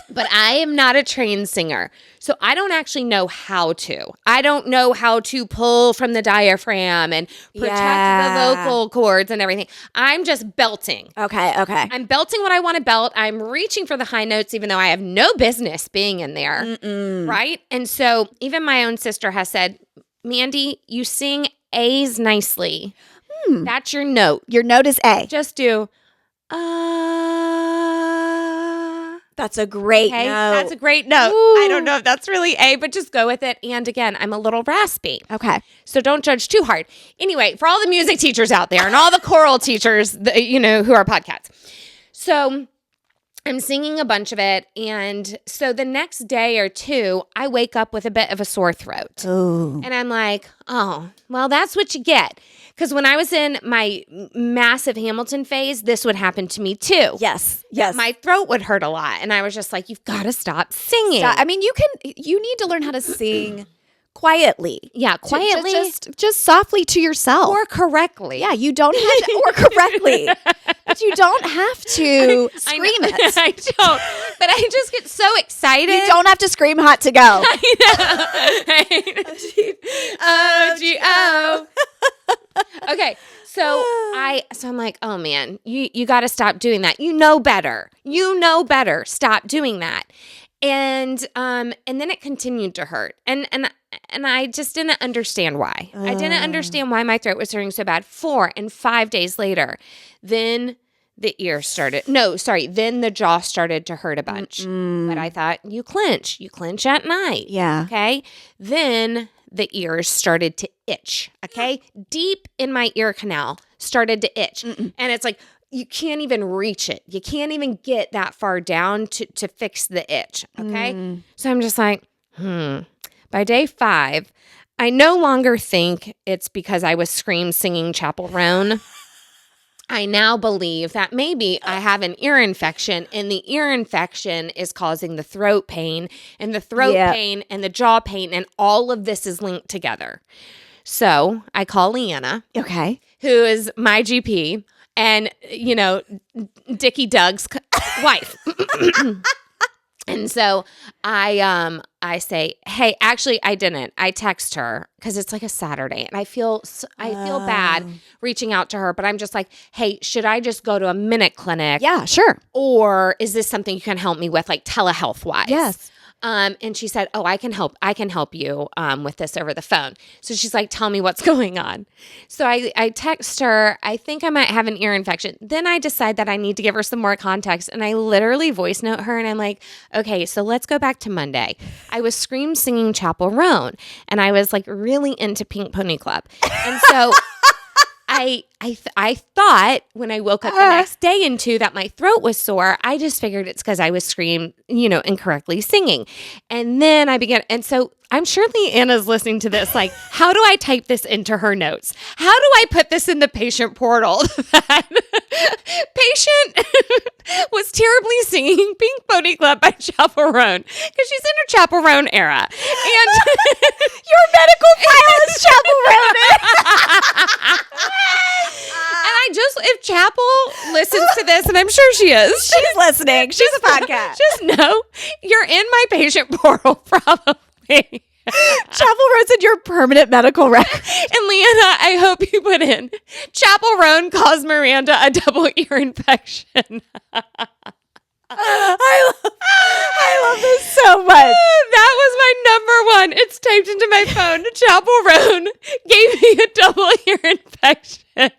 But I am not a trained singer. So I don't actually know how to. I don't know how to pull from the diaphragm and protect the vocal cords and everything. I'm just belting. Okay. I'm belting what I want to belt. I'm reaching for the high notes, even though I have no business being in there. Right? And so even my own sister has said, Mandy, you sing A's nicely. That's your note. Your note is A. Just do, That's a great note. That's a great note. Ooh. I don't know if that's really A, but just go with it. And again, I'm a little raspy. Okay. So don't judge too hard. Anyway, for all the music teachers out there and all the choral teachers, who are podcasts. So I'm singing a bunch of it. And so the next day or two, I wake up with a bit of a sore throat. Ooh. And I'm like, oh, well, that's what you get. Because when I was in my massive Hamilton phase, this would happen to me too. Yes. My throat would hurt a lot. And I was just like, you've got to stop singing. I mean, you need to learn how to sing quietly. Yeah, quietly. Just softly to yourself. Or correctly. Yeah, you don't have to, or correctly. But you don't have to scream it. I don't. But I just get so excited. You don't have to scream hot to go. I know. O-G-O. Okay. So I'm like, oh man, you got to stop doing that. You know better. Stop doing that. And then it continued to hurt. And I just didn't understand why. I didn't understand why my throat was hurting so bad. 4 and 5 days later, then the then the jaw started to hurt a bunch. But I thought, you clench at night. Yeah. Okay. Then the ears started to itch. Okay. Deep in my ear canal started to itch. And it's like, you can't even reach it. You can't even get that far down to fix the itch. Okay. So I'm just like, By day 5, I no longer think it's because I was singing Chapel Roan. I now believe that maybe I have an ear infection, and the ear infection is causing the throat pain, and the throat pain and the jaw pain, and all of this is linked together. So I call Leanna, who is my GP, and, Dickie Doug's wife. And so I say, hey, actually, I didn't. I text her because it's like a Saturday, and I feel bad reaching out to her. But I'm just like, hey, should I just go to a minute clinic? Yeah, sure. Or is this something you can help me with, like telehealth wise? Yes. And she said, oh, I can help you with this over the phone. So she's like, tell me what's going on. So I text her, I think I might have an ear infection. Then I decide that I need to give her some more context. And I literally voice note her, and I'm like, okay, so let's go back to Monday. I was singing Chapel Roan, and I was like really into Pink Pony Club. And so I thought when I woke up the next day into that my throat was sore, I just figured it's because I was incorrectly singing. And then I began, and so I'm sure Leanna's listening to this, like, how do I type this into her notes? How do I put this in the patient portal? That patient was terribly singing Pink Pony Club by Chapel Roan because she's in her Chapel Roan era. And your medical file is Chapel Roan. And if Chapel listens to this, and I'm sure she is. She's listening. She's a podcast. Just know you're in my patient portal, probably. Chapel Roan's in your permanent medical record. And Leanna, I hope you put in Chapel Roan caused Miranda a double ear infection. I love this so much. That was my number 1. It's typed into my phone. Chapel Roan gave me a double ear infection.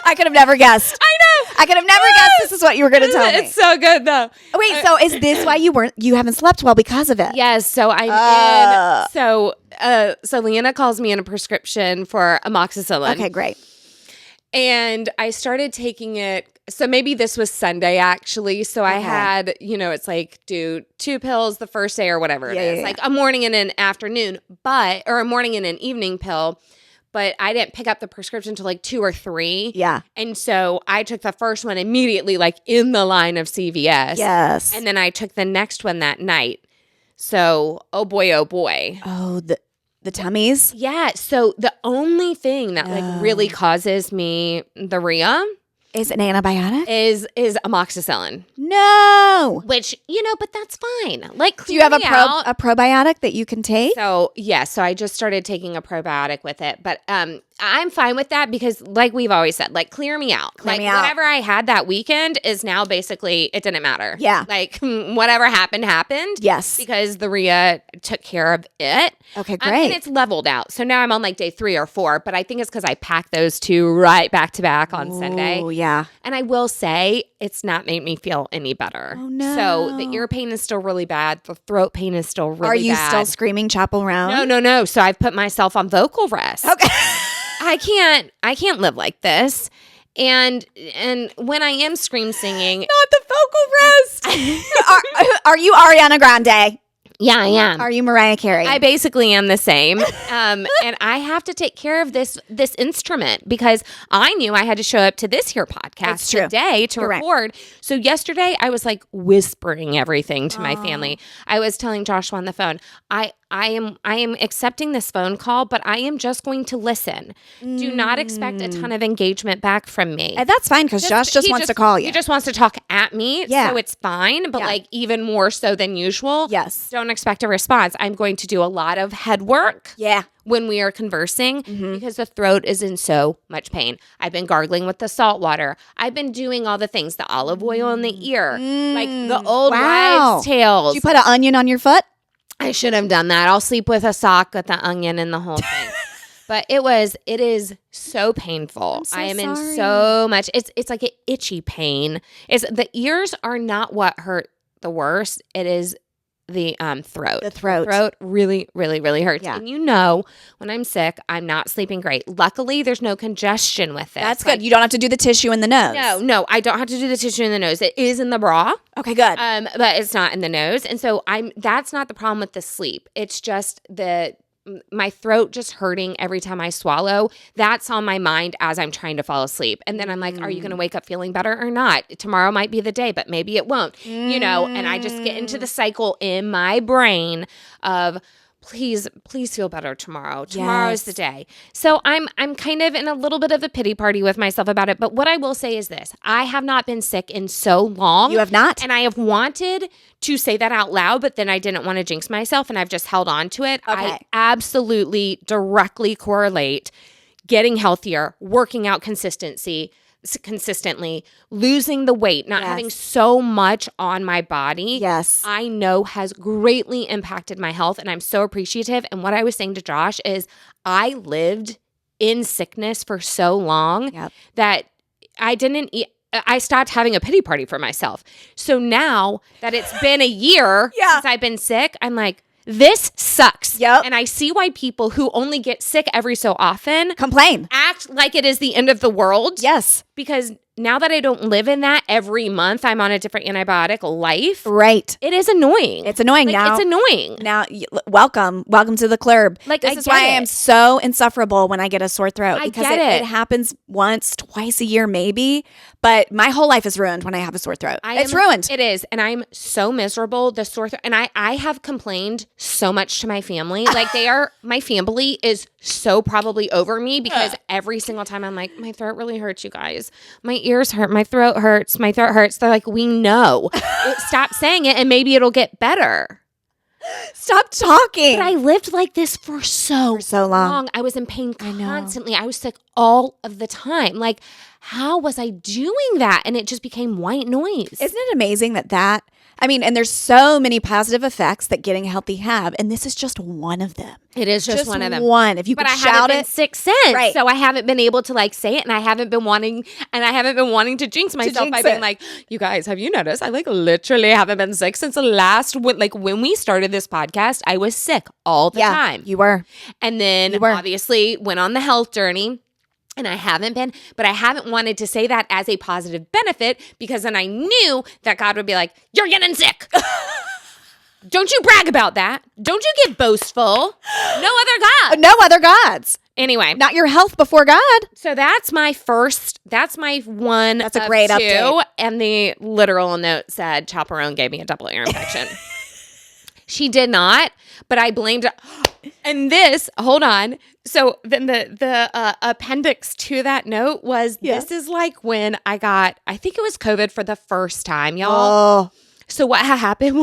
I could have never guessed. I know. I could have never guessed this is what you were going to tell me. It's so good though. Wait, so is this why you haven't slept well because of it? Yes. So I'm in. So Leanna calls me in a prescription for amoxicillin. Okay, great. And I started taking it. So maybe this was Sunday actually. So I had, it's like do 2 pills the first day or whatever it is. Like a morning and an afternoon, or a morning and an evening pill. But I didn't pick up the prescription until like 2 or 3. Yeah. And so I took the first one immediately, like in the line of CVS. Yes. And then I took the next one that night. So, oh boy. Oh, the tummies? Yeah. So the only thing that like really causes me the rhea is an antibiotic? Is amoxicillin. No. Which, but that's fine. Like, do you have a probiotic that you can take? So, yeah. So I just started taking a probiotic with it. But I'm fine with that because like we've always said, like clear me out. Whatever I had that weekend is now basically, it didn't matter. Yeah. Like whatever happened. Yes. Because the rhea took care of it. Okay, great. And it's leveled out. So now I'm on like day 3 or 4, but I think it's because I packed those 2 right back to back on Sunday. Oh, yeah. And I will say it's not made me feel any better. Oh, no. So the ear pain is still really bad. The throat pain is still really bad. Are you still screaming Chapel Roan? No. So I've put myself on vocal rest. Okay. I can't live like this. And when I am scream singing, not the vocal rest. Are you Ariana Grande? Yeah, I am. Are you Mariah Carey? I basically am the same. And I have to take care of this instrument because I knew I had to show up to this here podcast today to record. So yesterday I was like whispering everything to my family. I was telling Joshua on the phone, I am accepting this phone call, but I am just going to listen. Do not expect a ton of engagement back from me. And that's fine because Josh just wants to call you. He just wants to talk at me, so it's fine. But like even more so than usual. Yes. Don't expect a response. I'm going to do a lot of head work. Yeah. When we are conversing because the throat is in so much pain. I've been gargling with the salt water. I've been doing all the things, the olive oil in the ear, like the old wives' tales. Did you put an onion on your foot? I should have done that. I'll sleep with a sock with the onion and the whole thing. But it is so painful. I am in so much. It's like an itchy pain. The ears are not what hurt the worst. It is the throat. The throat. The throat really, really, really hurts. Yeah. And when I'm sick, I'm not sleeping great. Luckily, there's no congestion with it. That's good. You don't have to do the tissue in the nose. No, I don't have to do the tissue in the nose. It is in the bra. Okay, good. But it's not in the nose. And so that's not the problem with the sleep. It's just my throat just hurting every time I swallow. That's on my mind as I'm trying to fall asleep. And then I'm like, are you going to wake up feeling better or not? Tomorrow might be the day, but maybe it won't, and I just get into the cycle in my brain of please feel better tomorrow. Tomorrow is the day. So I'm kind of in a little bit of a pity party with myself about it. But what I will say is this. I have not been sick in so long. You have not? And I have wanted to say that out loud, but then I didn't want to jinx myself and I've just held on to it. Okay. I absolutely directly correlate getting healthier, working out consistently, losing the weight, not having so much on my body. Yes. I know has greatly impacted my health and I'm so appreciative. And what I was saying to Josh is I lived in sickness for so long that I stopped having a pity party for myself. So now that it's been a year since I've been sick, I'm like, this sucks. Yep. And I see why people who only get sick every so often complain, act like it is the end of the world. Yes. Because now that I don't live in that every month, I'm on a different antibiotic life. Right. It is annoying. It's annoying now. It's annoying. Now, welcome to the club. This is why I am so insufferable when I get a sore throat. Because it happens once, twice a year maybe. But my whole life is ruined when I have a sore throat. It's ruined. It is. And I'm so miserable. The sore throat. And I have complained so much to my family. Like my family is so probably over me because every single time I'm like, my throat really hurts, you guys. My ears hurt. My throat hurts. My throat hurts. They're like, we know. Stop saying it and maybe it'll get better. Stop talking. But I lived like this for so long. I was in pain constantly. I was sick all of the time. Like, how was I doing that? And it just became white noise. Isn't it amazing that and there's so many positive effects that getting healthy have, and this is just one of them. It is just one of them. One. If you could shout it. But I haven't been sick since, so I haven't been able to say it, and I haven't been wanting to jinx myself by being like, you guys, have you noticed? I literally haven't been sick since the last when we started this podcast. I was sick all the time. You were, and then obviously went on the health journey. And I haven't been, but I haven't wanted to say that as a positive benefit because then I knew that God would be like, you're getting sick. Don't you brag about that. Don't you get boastful. No other God. No other gods. Anyway. Not your health before God. So that's my one. That's a great update. And the literal note said, Chaperone gave me a double ear infection. She did not, but I blamed her. And hold on. So then the appendix to that note was, this is like when I think it was COVID for the first time, y'all. Oh. So what had happened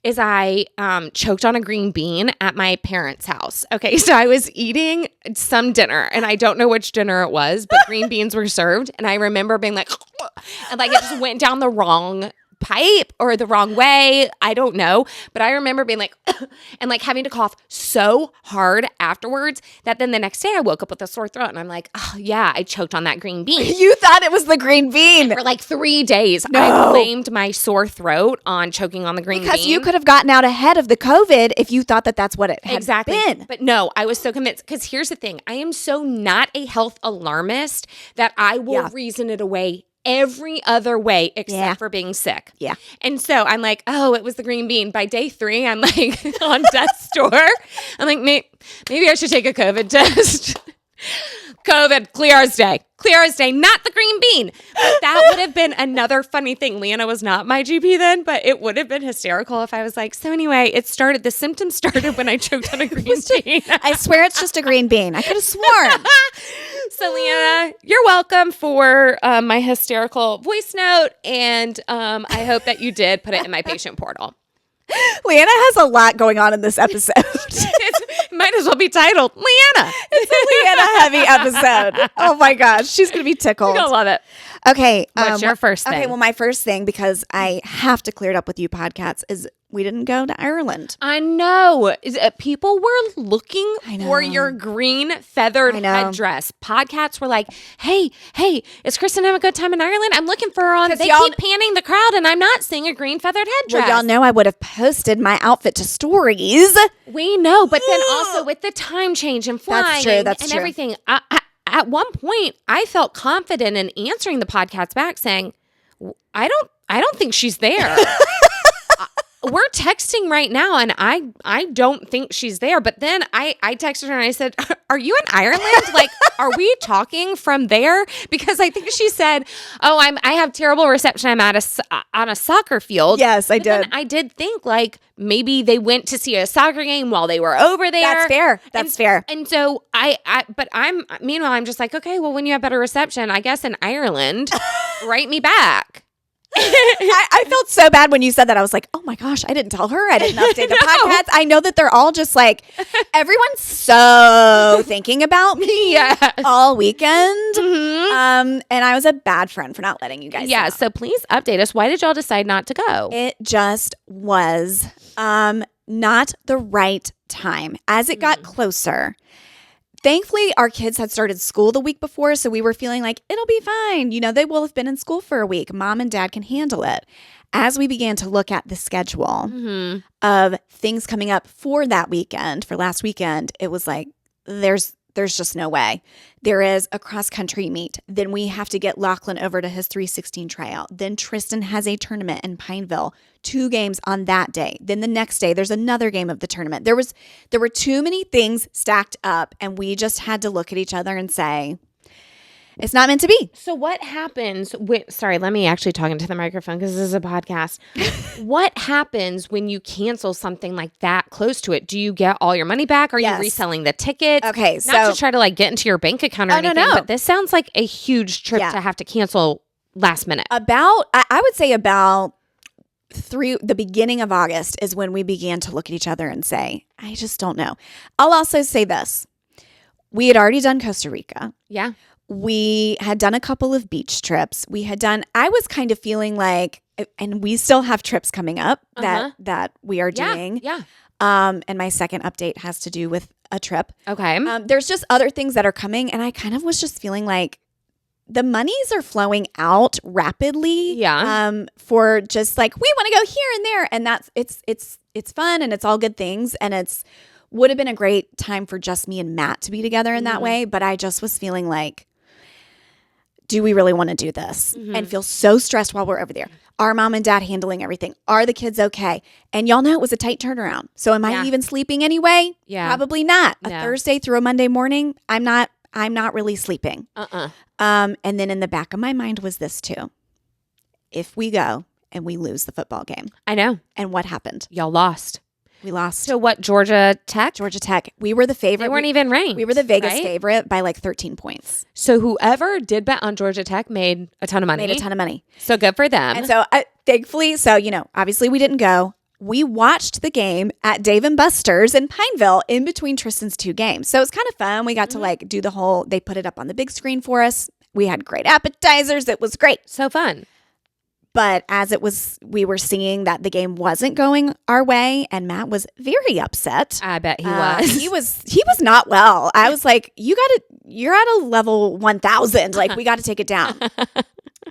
is I choked on a green bean at my parents' house. Okay, so I was eating some dinner, and I don't know which dinner it was, but green beans were served. And I remember being like, and it just went down the wrong pipe or the wrong way. I don't know. But I remember being like, and having to cough so hard afterwards that then the next day I woke up with a sore throat and I'm like, oh yeah, I choked on that green bean. You thought it was the green bean. And for 3 days, I blamed my sore throat on choking on the green bean. Because you could have gotten out ahead of the COVID if you thought that that's what it had been. But no, I was so convinced. Because here's the thing. I am so not a health alarmist that I will reason it away every other way except for being sick. Yeah. And so I'm like, oh, it was the green bean. By day 3, I'm like on death's door. I'm like, maybe I should take a COVID test. COVID, clear as day. Clear as day, not the green bean. But that would have been another funny thing. Leanna was not my GP then, but it would have been hysterical if I was like, so anyway, the symptoms started when I choked on a green bean. I swear it's just a green bean. I could have sworn. So Leanna, you're welcome for my hysterical voice note, and I hope that you did put it in my patient portal. Leanna has a lot going on in this episode. It might as well be titled Leanna. It's a Leanna heavy episode. Oh my gosh, she's gonna be tickled. You're gonna love it. Okay, what's your first thing? Okay, well, my first thing, because I have to clear it up with you podcasts, is we didn't go to Ireland. I know. People were looking for your green feathered headdress. Podcasts were like, hey, is Kristen having a good time in Ireland? I'm looking for her on. They keep panning the crowd, and I'm not seeing a green feathered headdress. Well, y'all know I would have posted my outfit to stories. We know, but then also with the time change and flying That's and true. everything, at one point, I felt confident in answering the podcast back saying, I don't think she's there. We're texting right now, and I don't think she's there. But then I texted her and I said, are you in Ireland? Like, are we talking from there? Because I think she said, oh, I have terrible reception. I'm on a soccer field. Yes, I did. Then I did think like maybe they went to see a soccer game while they were over there. That's fair. That's fair. And so meanwhile, I'm just like, okay, well, when you have better reception, I guess in Ireland, write me back. I felt so bad when you said that. I was like, oh my gosh, I didn't tell her. I didn't update the podcast. I know that they're all just like, everyone's so thinking about me all weekend. Mm-hmm. And I was a bad friend for not letting you guys know. So please update us. Why did y'all decide not to go? It just was not the right time. As it got closer, thankfully, our kids had started school the week before, so we were feeling like it'll be fine. You know, they will have been in school for a week. Mom and Dad can handle it. As we began to look at the schedule of things coming up for that weekend, for last weekend, it was like, there's just no way. There is a cross-country meet. Then we have to get Lachlan over to his 316 tryout. Then Tristan has a tournament in Pineville. 2 games on that day. Then the next day, there's another game of the tournament. There were too many things stacked up, and we just had to look at each other and say, it's not meant to be. So what happens sorry, let me actually talk into the microphone because this is a podcast. What happens when you cancel something like that close to it? Do you get all your money back? Are you reselling the tickets? Okay, Not to try to like get into your bank account or anything, no. but this sounds like a huge trip to have to cancel last minute. I would say about the beginning of August is when we began to look at each other and say, I just don't know. I'll also say this. We had already done Costa Rica. Yeah. We had done a couple of beach trips. I was kind of feeling like, and we still have trips coming up that we are doing. Yeah. And my second update has to do with a trip. Okay. There's just other things that are coming. And I kind of was just feeling like the monies are flowing out rapidly. Yeah. For just like, we want to go here and there. And it's fun and it's all good things. And would have been a great time for just me and Matt to be together in that way. But I just was feeling like, do we really want to do this? And feel so stressed while we're over there. Are mom and dad handling everything? Are the kids okay? And y'all know it was a tight turnaround. So am I even sleeping anyway? Yeah. Probably not. A Thursday through a Monday morning, I'm not really sleeping. And then in the back of my mind was this too. If we go and we lose the football game. I know. And what happened? Y'all lost. We lost. So what, Georgia Tech? Georgia Tech. We were the favorite. They weren't even ranked. We were the Vegas favorite by like 13 points. So whoever did bet on Georgia Tech made a ton of money. So good for them. And so thankfully, obviously we didn't go. We watched the game at Dave & Buster's in Pineville in between Tristan's 2 games. So it was kind of fun. We got to like do they put it up on the big screen for us. We had great appetizers. It was great. So fun. But as we were seeing that the game wasn't going our way, and Matt was very upset. I bet he was. He was not well. I was like, you're at a level 1,000. Like, we got to take it down.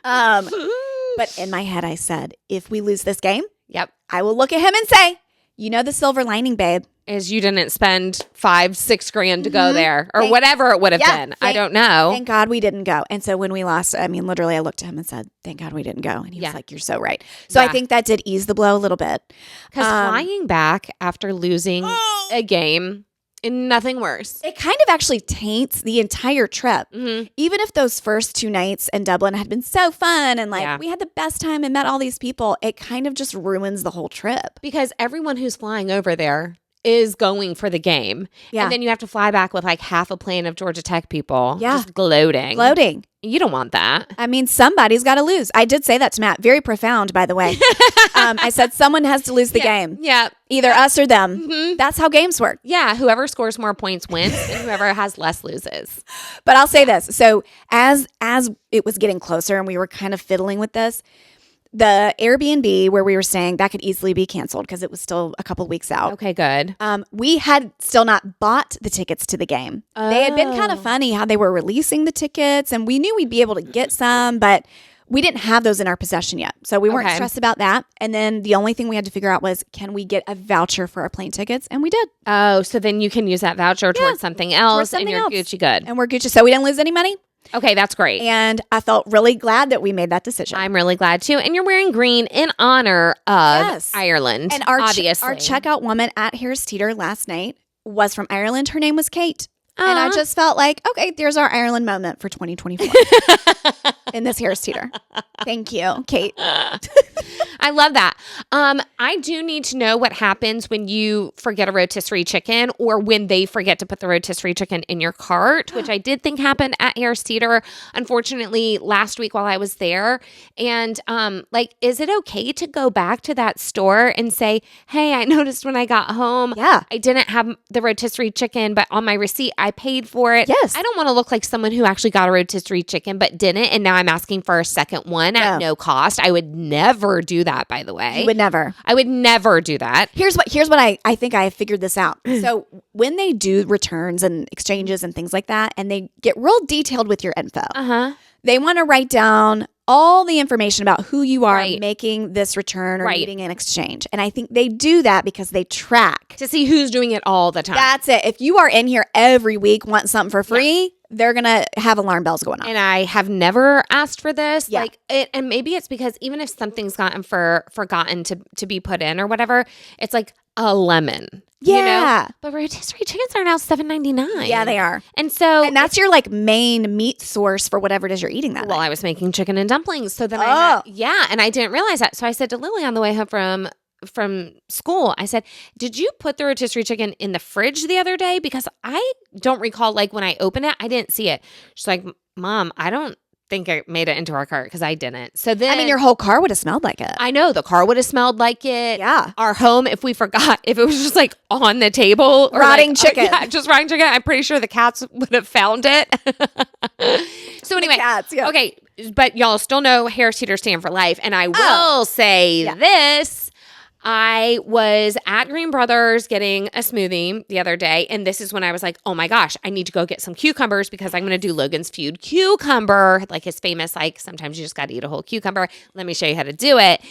But in my head, I said, if we lose this game, yep, I will look at him and say, you know the silver lining, babe. is you didn't spend $5-6 grand to go there or whatever it would have been. I don't know. Thank God we didn't go. And so when we lost, I mean, literally I looked at him and said, thank God we didn't go. And he was like, you're so right. So I think that did ease the blow a little bit. Because flying back after losing a game, nothing worse. It kind of actually taints the entire trip. Even if those first 2 nights in Dublin had been so fun and like we had the best time and met all these people, it kind of just ruins the whole trip. Because everyone who's flying over there is going for the game. Yeah. And then you have to fly back with like half a plane of Georgia Tech people just gloating. You don't want that. I mean, somebody's got to lose. I did say that to Matt. Very profound, by the way. I said someone has to lose the game. Yeah. Either us or them. That's how games work. Yeah. Whoever scores more points wins and whoever has less loses. But I'll say this. So as it was getting closer and we were kind of fiddling with this, the Airbnb where we were staying, that could easily be canceled because it was still a couple weeks out. Okay, good. We had still not bought the tickets to the game. They had been kind of funny how they were releasing the tickets, and we knew we'd be able to get some, but we didn't have those in our possession yet. So we weren't stressed about that. And then the only thing we had to figure out was, can we get a voucher for our plane tickets? And we did. Oh, so then you can use that voucher towards something else and you're Gucci good. And we're Gucci. So we didn't lose any money. Okay, that's great. And I felt really glad that we made that decision. I'm really glad too. And you're wearing green in honor of Ireland, and our obviously. Our checkout woman at Harris Teeter last night was from Ireland. Her name was Kate. And I just felt like, okay, there's our Ireland moment for 2024 in this Harris Teeter. Thank you, Kate. I love that. I do need to know what happens when you forget a rotisserie chicken or when they forget to put the rotisserie chicken in your cart, which I did think happened at Harris Teeter, unfortunately, last week while I was there. And is it okay to go back to that store and say, hey, I noticed when I got home, I didn't have the rotisserie chicken, but on my receipt, I paid for it. Yes. I don't want to look like someone who actually got a rotisserie chicken but didn't, and now I'm asking for a second one at no cost. I would never do that, by the way. You would never. I would never do that. Here's what I think I figured this out. So when they do returns and exchanges and things like that, and they get real detailed with your info, they want to write down all the information about who you are making this return or needing an exchange. And I think they do that because they track. To see who's doing it all the time. That's it. If you are in here every week wanting something for free, they're going to have alarm bells going on. And I have never asked for this. Yeah. And maybe it's because even if something's forgotten to be put in or whatever, it's like a lemon. Yeah. You know? But rotisserie chickens are now $7.99. Yeah, they are. And that's your main meat source for whatever it is you're eating that night. I was making chicken and dumplings. So then and I didn't realize that. So I said to Lily on the way home from school, I said, did you put the rotisserie chicken in the fridge the other day? Because I don't recall, when I opened it, I didn't see it. She's like, Mom, I don't think I made it into our cart because I didn't. So then your whole car would have smelled like it. I know the car would have smelled like it. Yeah. Our home, if we forgot, if it was just on the table, or rotting chicken. Just rotting chicken. I'm pretty sure the cats would have found it. So anyway, cats, okay, but y'all still know Harris Teeter stand for life, and I will say this. I was at Green Brothers getting a smoothie the other day, and this is when I was like, oh my gosh, I need to go get some cucumbers because I'm going to do Logan's Feud cucumber, his famous, sometimes you just got to eat a whole cucumber. Let me show you how to do it.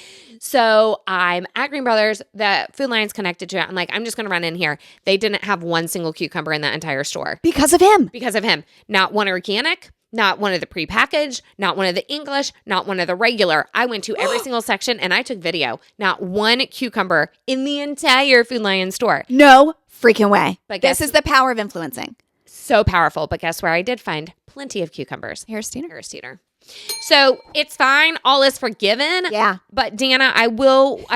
So I'm at Green Brothers. The Food Lion's connected to it. I'm like, I'm just going to run in here. They didn't have one single cucumber in that entire store. Because of him. Because of him. Not one organic. Not one of the prepackaged, not one of the English, not one of the regular. I went to every single section and I took video. Not one cucumber in the entire Food Lion store. No freaking way. But this is the power of influencing. So powerful. But guess where I did find plenty of cucumbers? Harris Teeter. So it's fine. All is forgiven. Yeah. But Dana, I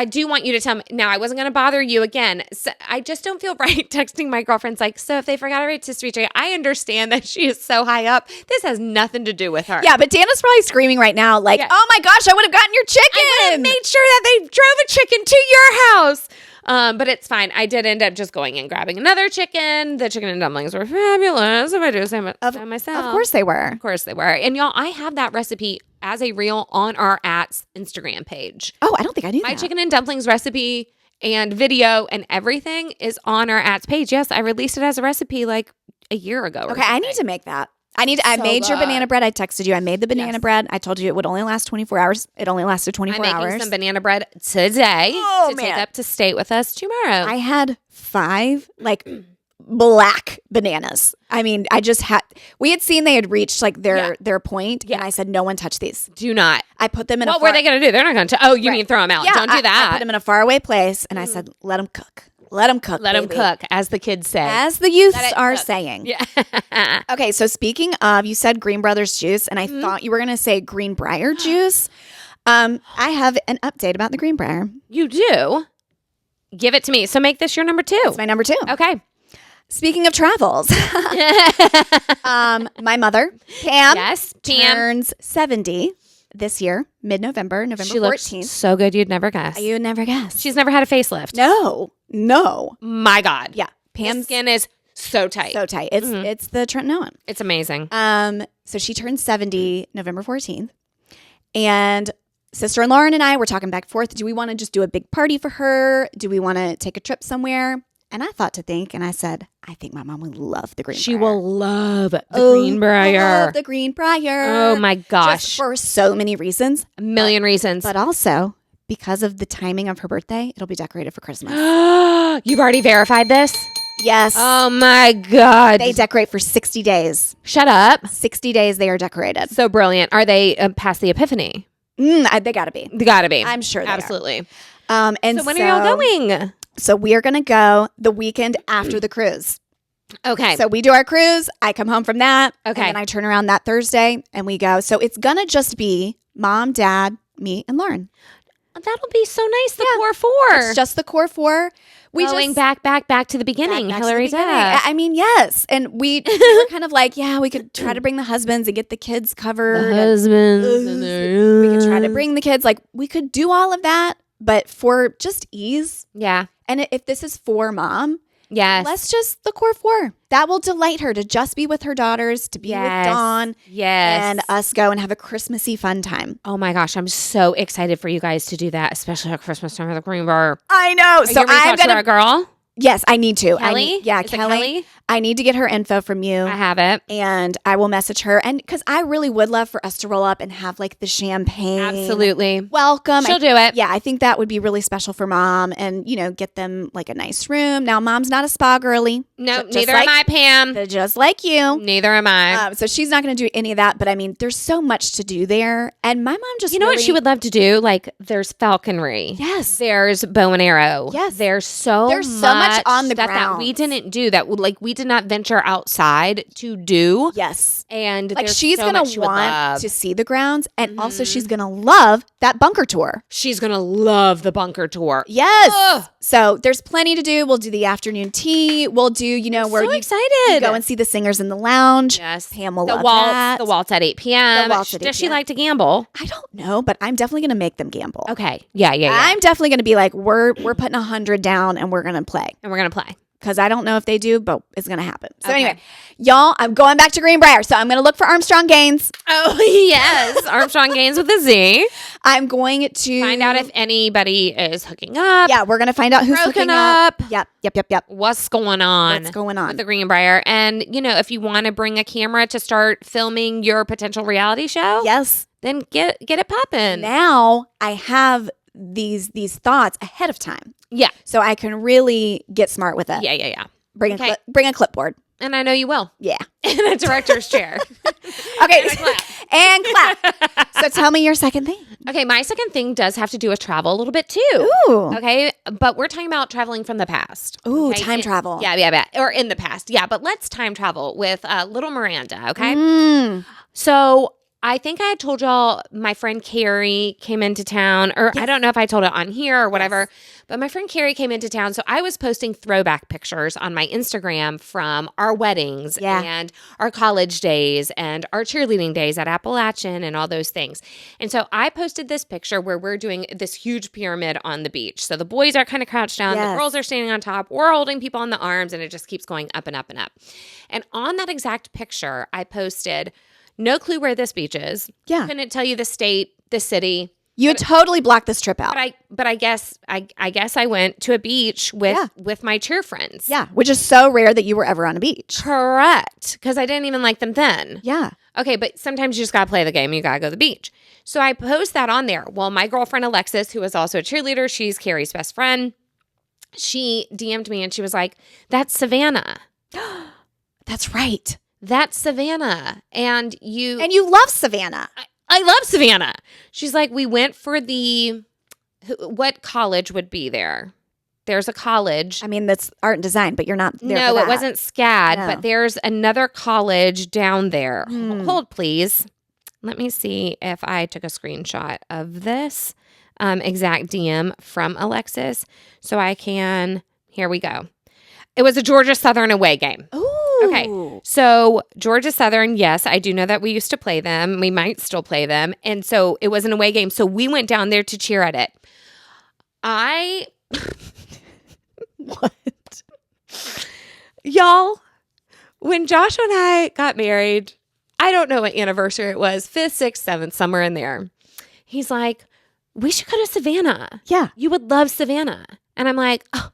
do want you to tell me. Now, I wasn't going to bother you again. So I just don't feel right texting my girlfriends so if they forgot a rotisserie chicken, I understand that she is so high up. This has nothing to do with her. Yeah, but Dana's probably screaming right now oh my gosh, I would have gotten your chicken. I would have made sure that they drove a chicken to your house. But it's fine. I did end up just going and grabbing another chicken. The chicken and dumplings were fabulous. If I do say myself. Of course they were. Of course they were. And y'all, I have that recipe as a reel on our Instagram page. Oh, I don't think I knew My chicken and dumplings recipe and video and everything is on our page. Yes, I released it as a recipe a year ago. Okay, I need to make that. I So made your good. banana bread. I texted you. I made the banana Yes. bread. I told you it would only last 24 hours. It only lasted 24 I'm making hours. some banana bread today to take up to state with us tomorrow. I had 5 like black bananas. I mean, we had seen they had reached like their point, and I said, no one touch these. Do not. I put them in What were they going to do? They're not going to. Oh, you mean throw them out? Yeah, Don't do that. I put them in a faraway place, and I said, let them cook. Let them cook. Let them cook, as the kids say. As the youths are saying. Yeah. Okay, so speaking of, you said Green Brothers juice, and I thought you were going to say Greenbrier juice. I have an update about the Greenbrier. You do? Give it to me. So make this your number 2. It's my number 2. Okay. Speaking of travels, my mother, Pam, turns 70 this year, mid-November, November She 14th. looks so good you'd never guess. You would never guess. She's never had a facelift. No. My God. Yeah. Pam's skin is so tight. So tight. It's the Trenton Owen. It's amazing. So she turned 70 November 14th. And Sister and Lauren and I were talking back and forth. Do we want to just do a big party for her? Do we want to take a trip somewhere? And I thought to think, and I said, I think my mom would love the Greenbrier. She will love the Greenbrier. Love the Greenbrier. Oh my gosh. Just for so many reasons. A million reasons. But also, because of the timing of her birthday, it'll be decorated for Christmas. You've already verified this? Yes. Oh my God. They decorate for 60 days. Shut up. 60 days they are decorated. So brilliant. Are they past the Epiphany? They gotta be. They gotta be. I'm sure they Absolutely. are. And so when are y'all going? So we are gonna go the weekend after the cruise. Okay. So we do our cruise. I come home from that. Okay. And then I turn around that Thursday and we go. So it's gonna just be Mom, Dad, me, and Lauren. That'll be so nice. The core 4. It's just the core 4. We Going just back to the beginning. back to Hillary the beginning. Duff. I mean, yes. And we were kind of like, yeah, we could try to bring the husbands and get the kids covered. Husbands. We could try to bring the kids. Like, we could do all of that, but for just ease. Yeah. And if this is for Mom, Yes. let's just the core 4. That will delight her to just be with her daughters, to be with Dawn. Yes. And us go and have a Christmassy fun time. Oh my gosh, I'm so excited for you guys to do that, especially at Christmas time with the Greenbrier. I know. So I'm going to girl. Yes, I need to. Kelly? Is it Kelly? I need to get her info from you. I have it. And I will message her. And because I really would love for us to roll up and have like the champagne. Absolutely. Welcome. She'll do it. Yeah, I think that would be really special for Mom and, get them like a nice room. Now, Mom's not a spa girly. No, neither am I, Pam. Just like you. Neither am I. So she's not going to do any of that. But I mean, there's so much to do there. And my mom just You know what she would love to do? Like, there's falconry. Yes. There's bow and arrow. Yes. There's so much on the that ground. we didn't do that. We did not venture outside to do. Yes. And like there's she's so going much to would want love. to see the grounds. And also she's going to love that bunker tour. She's going to love the bunker tour. Yes. Ugh. So there's plenty to do. We'll do the afternoon tea. We'll do, where so you excited. go and see the singers in the lounge. Yes. Pam will the love waltz, that. The waltz at 8 p.m. The waltz at 8 Does she p.m. like to gamble? I don't know, but I'm definitely going to make them gamble. Okay. Yeah. I'm definitely going to be like, we're putting 100 down and we're going to play. And we're going to play. Because I don't know if they do, but it's going to happen. So Okay. anyway, y'all, I'm going back to Greenbrier. So I'm going to look for Armstrong Gaines. Oh, yes. Armstrong Gaines with a Z. I'm going to Find out if anybody is hooking up. Yeah, we're going to find out who's Broken hooking up. up. Yep. What's going on? What's going on? With the Greenbrier. And, if you want to bring a camera to start filming your potential reality show, Yes. then get it popping. Now I have these thoughts ahead of time. Yeah. So I can really get smart with it. Yeah. Bring a clipboard. And I know you will. Yeah. In a director's chair. Okay. And clap. So tell me your second thing. Okay, my second thing does have to do with travel a little bit too. Ooh. Okay, but we're talking about traveling from the past. Ooh, okay? time travel. Yeah. Or in the past. Yeah, but let's time travel with little Miranda, okay? Mm. So I think I had told y'all my friend Carrie came into town, or I don't know if I told it on here or whatever, but my friend Carrie came into town. So I was posting throwback pictures on my Instagram from our weddings and our college days and our cheerleading days at Appalachian and all those things. And so I posted this picture where we're doing this huge pyramid on the beach. So the boys are kind of crouched down, the girls are standing on top, we're holding people on the arms, and it just keeps going up and up and up. And on that exact picture, I posted, no clue where this beach is. Yeah. Couldn't tell you the state, the city. You had totally blocked this trip out. But I guess I went to a beach with my cheer friends. Yeah, which is so rare that you were ever on a beach. Correct. Because I didn't even like them then. Yeah. Okay, but sometimes you just got to play the game. You got to go to the beach. So I post that on there. Well, my girlfriend Alexis, who is also a cheerleader, she's Carrie's best friend. She DM'd me and she was like, "That's Savannah." That's right. That's Savannah. And you love Savannah. I love Savannah. She's like, "We went for what college would be there? There's a college. I mean, that's art and design, but you're not there for No, that. it wasn't SCAD, No. but there's another college down there. Hold, please. Let me see if I took a screenshot of this exact DM from Alexis so I can. Here we go. It was a Georgia Southern away game. Ooh. Okay. So Georgia Southern, yes, I do know that we used to play them. We might still play them. And so it was an away game. So we went down there to cheer at it. What? Y'all, when Joshua and I got married, I don't know what anniversary it was, 5th, 6th, 7th, somewhere in there. He's like, "We should go to Savannah. Yeah. You would love Savannah." And I'm like, "Oh,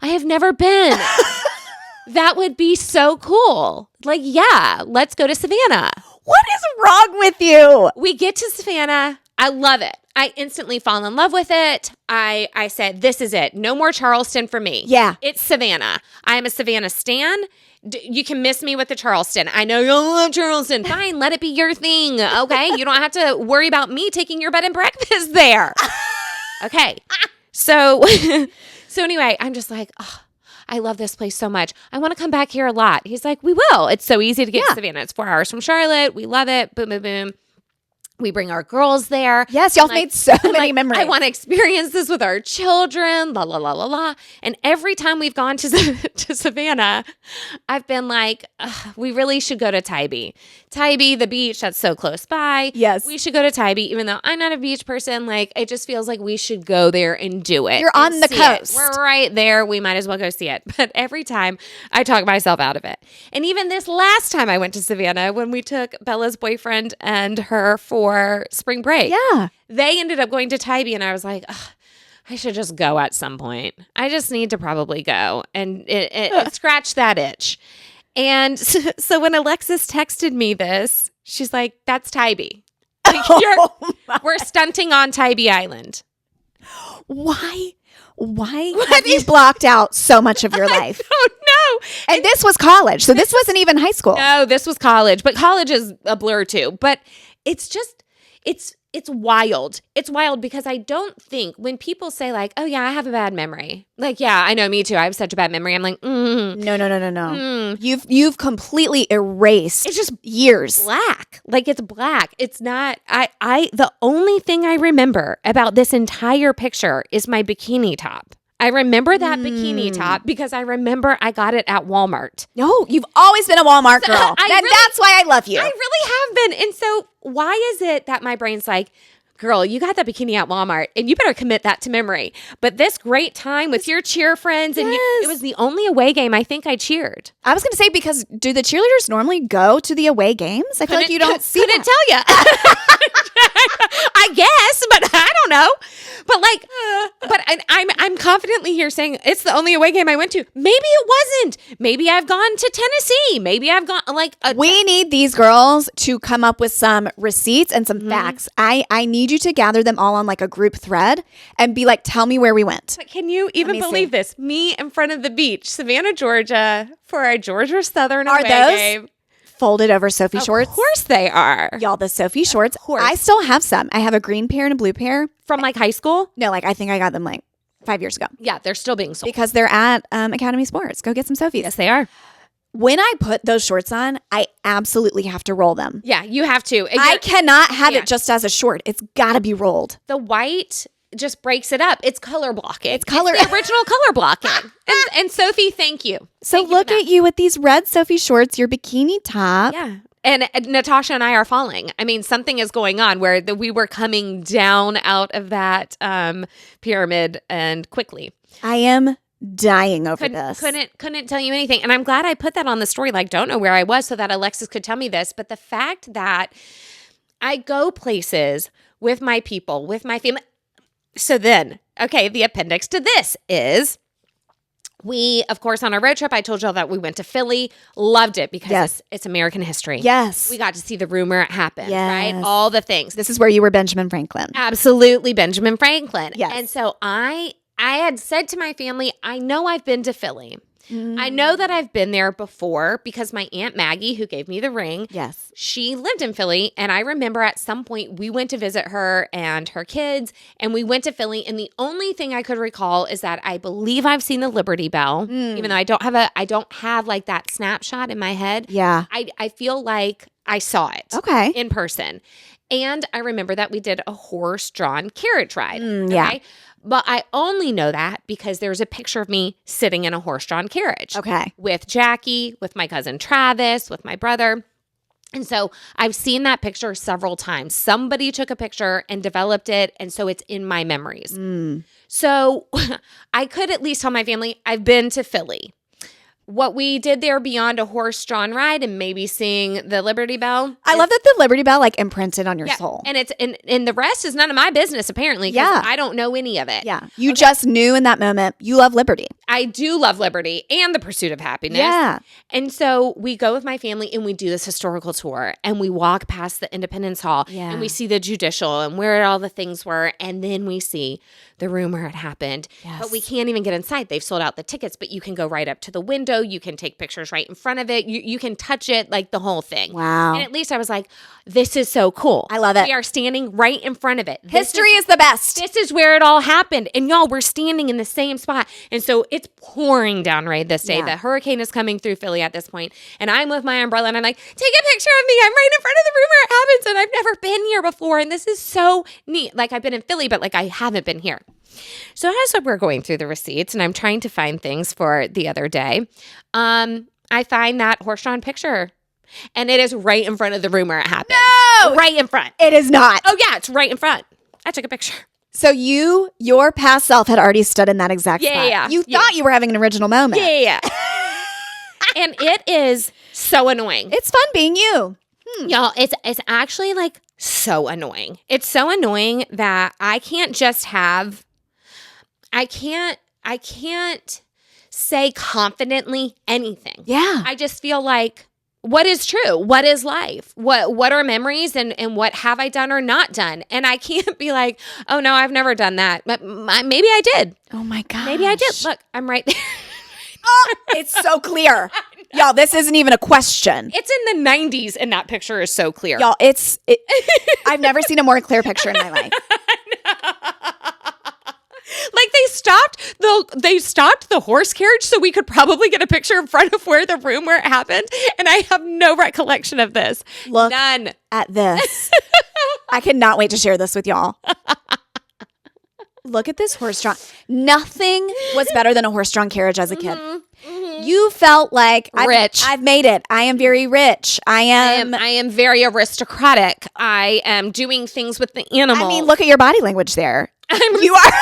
I have never been." That would be so cool. Like, yeah, let's go to Savannah. What is wrong with you? We get to Savannah. I love it. I instantly fall in love with it. I said, this is it. No more Charleston for me. Yeah. It's Savannah. I am a Savannah stan. You can miss me with the Charleston. I know you don't love Charleston. Fine, let it be your thing, okay? You don't have to worry about me taking your bed and breakfast there. Okay. So anyway, I'm just like, oh, I love this place so much. I want to come back here a lot. He's like, we will. It's so easy to get to Savannah. It's 4 hours from Charlotte. We love it. Boom, boom, boom. We bring our girls there. Yes, y'all made so many memories. I want to experience this with our children, la, la, la, la, la. And every time we've gone to Savannah, I've been like, we really should go to Tybee. Tybee, the beach, that's so close by. Yes. We should go to Tybee, even though I'm not a beach person. Like, it just feels like we should go there and do it. You're on the coast. We're right there. We might as well go see it. But every time I talk myself out of it. And even this last time I went to Savannah, when we took Bella's boyfriend and her for spring break. Yeah. They ended up going to Tybee, and I was like, I should just go at some point. I just need to probably go and it scratch that itch. And so when Alexis texted me this, she's like, "That's Tybee. Like, we're stunting on Tybee Island." Why have you blocked out so much of your life? Oh no! And this was college, so this wasn't even high school. No, this was college, but college is a blur too. But it's just, it's wild. It's wild because I don't think when people say like, "Oh yeah, I have a bad memory." Like, yeah, I know, me too. I have such a bad memory. I'm like, No. You've completely erased. It's just years. black. Like, it's black. It's not. The only thing I remember about this entire picture is my bikini top. I remember that bikini top because I remember I got it at Walmart. No, you've always been a Walmart girl. That's why I love you. I really have been. And so why is it that my brain's like, "Girl, you got that bikini at Walmart and you better commit that to memory." But this great time with your cheer friends, and it was the only away game I think I cheered. I was going to say, because do the cheerleaders normally go to the away games? I feel like you don't see Couldn't tell you. I guess, but I don't know. But I'm confidently here saying it's the only away game I went to. Maybe it wasn't. Maybe I've gone to Tennessee. Maybe I've gone we need these girls to come up with some receipts and some facts. I need you to gather them all on like a group thread and be like, tell me where we went. But can you even believe this? Me in front of the beach, Savannah, Georgia, for our Georgia Southern away game. Folded over Sophie shorts? Of course they are. Y'all, the Sophie shorts. I still have some. I have a green pair and a blue pair. From like high school? No, like I think I got them like 5 years ago. Yeah, they're still being sold. Because they're at Academy Sports. Go get some Sophies. Yes, they are. When I put those shorts on, I absolutely have to roll them. Yeah, you have to. I cannot have it just as a short. It's got to be rolled. The white just breaks it up. It's color blocking. It's the original color blocking. And Sophie, thank you. So look at you with these red Sophie shorts, your bikini top. Yeah. And Natasha and I are falling. I mean, something is going on where we were coming down out of that pyramid and quickly. I am dying over this. Couldn't tell you anything. And I'm glad I put that on the story. Like, don't know where I was so that Alexis could tell me this. But the fact that I go places with my people, with my family. So then, okay, the appendix to this is we, of course, on our road trip, I told y'all that we went to Philly, loved it because it's American history. Yes. We got to see the rumor it happened, right? All the things. This is where you were Benjamin Franklin. Absolutely, Benjamin Franklin. Yes. And so I had said to my family, I know I've been to Philly. I know that I've been there before because my Aunt Maggie, who gave me the ring, she lived in Philly. And I remember at some point we went to visit her and her kids, and we went to Philly. And the only thing I could recall is that I believe I've seen the Liberty Bell, even though I don't have like that snapshot in my head. Yeah. I feel like I saw it in person. And I remember that we did a horse-drawn carriage ride. Okay? But I only know that because there's a picture of me sitting in a horse-drawn carriage. Okay. With Jackie, with my cousin Travis, with my brother. And so I've seen that picture several times. Somebody took a picture and developed it, and so it's in my memories. So I could at least tell my family I've been to Philly. What we did there beyond a horse-drawn ride and maybe seeing the Liberty Bell. I love that the Liberty Bell like imprinted on your soul. And it's and the rest is none of my business, apparently, because I don't know any of it. Yeah. You just knew in that moment you love liberty. I do love liberty and the pursuit of happiness. Yeah. And so we go with my family and we do this historical tour and we walk past the Independence Hall and we see the judicial and where all the things were. And then we see the rumor had happened. But we can't even get inside. They've sold out the tickets, but you can go right up to the window. You can take pictures right in front of it. You can touch it, like the whole thing. Wow. And at least I was like, this is so cool. I love it. We are standing right in front of it. History is the best. This is where it all happened. And y'all, we're standing in the same spot. And so it's pouring down right this day. The hurricane is coming through Philly at this point. And I'm with my umbrella and I'm like, take a picture of me. I'm right in front of the room where it happens. And I've never been here before. And this is so neat. Like I've been in Philly, but like I haven't been here. So as we're going through the receipts and I'm trying to find things for the other day, I find that horse-drawn picture. And it is right in front of the room where it happened. No! Right in front. It is not. Oh, yeah. It's right in front. I took a picture. So your past self had already stood in that exact spot. Yeah. You thought you were having an original moment. Yeah. And it is so annoying. It's fun being you. Y'all, it's actually like so annoying. It's so annoying that I can't say confidently anything. Yeah. I just feel like what is true? What is life? What are memories and what have I done or not done? And I can't be like, oh no, I've never done that. But maybe I did. Oh my gosh. Maybe I did. Look, I'm right there. Oh, it's so clear. Y'all, this isn't even a question. It's in the 90s and that picture is so clear. Y'all, I've never seen a more clear picture in my life. Like they stopped the horse carriage so we could probably get a picture in front of where it happened. And I have no recollection of this. Look None. at this. I cannot wait to share this with y'all. Look at this horse-drawn. Nothing was better than a horse-drawn carriage as a kid. You felt like rich. I've made it. I am very rich. I am very aristocratic. I am doing things with the animals. I mean, look at your body language there. You are.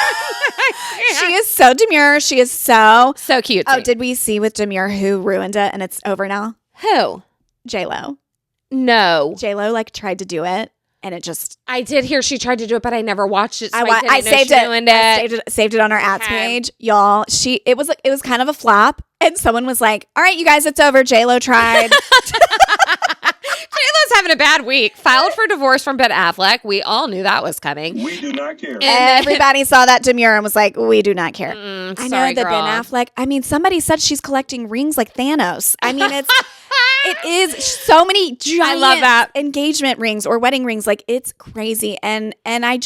She is so demure. She is so cute. Oh, did we see with demure who ruined it and it's over now? Who? J-Lo. No. J-Lo like tried to do it and it just. I did hear she tried to do it, but I never watched it. So I saved it. I saved it on our ads page, y'all. It was kind of a flop, and someone was like, "All right, you guys, it's over. J-Lo tried." J-Lo's having a bad week. Filed for divorce from Ben Affleck. We all knew that was coming. We do not care. Everybody saw that demure and was like, "We do not care." I know sorry, that girl. Ben Affleck. I mean, somebody said she's collecting rings like Thanos. I mean, it is so many giant I love that. engagement rings or wedding rings. Like it's crazy. And then I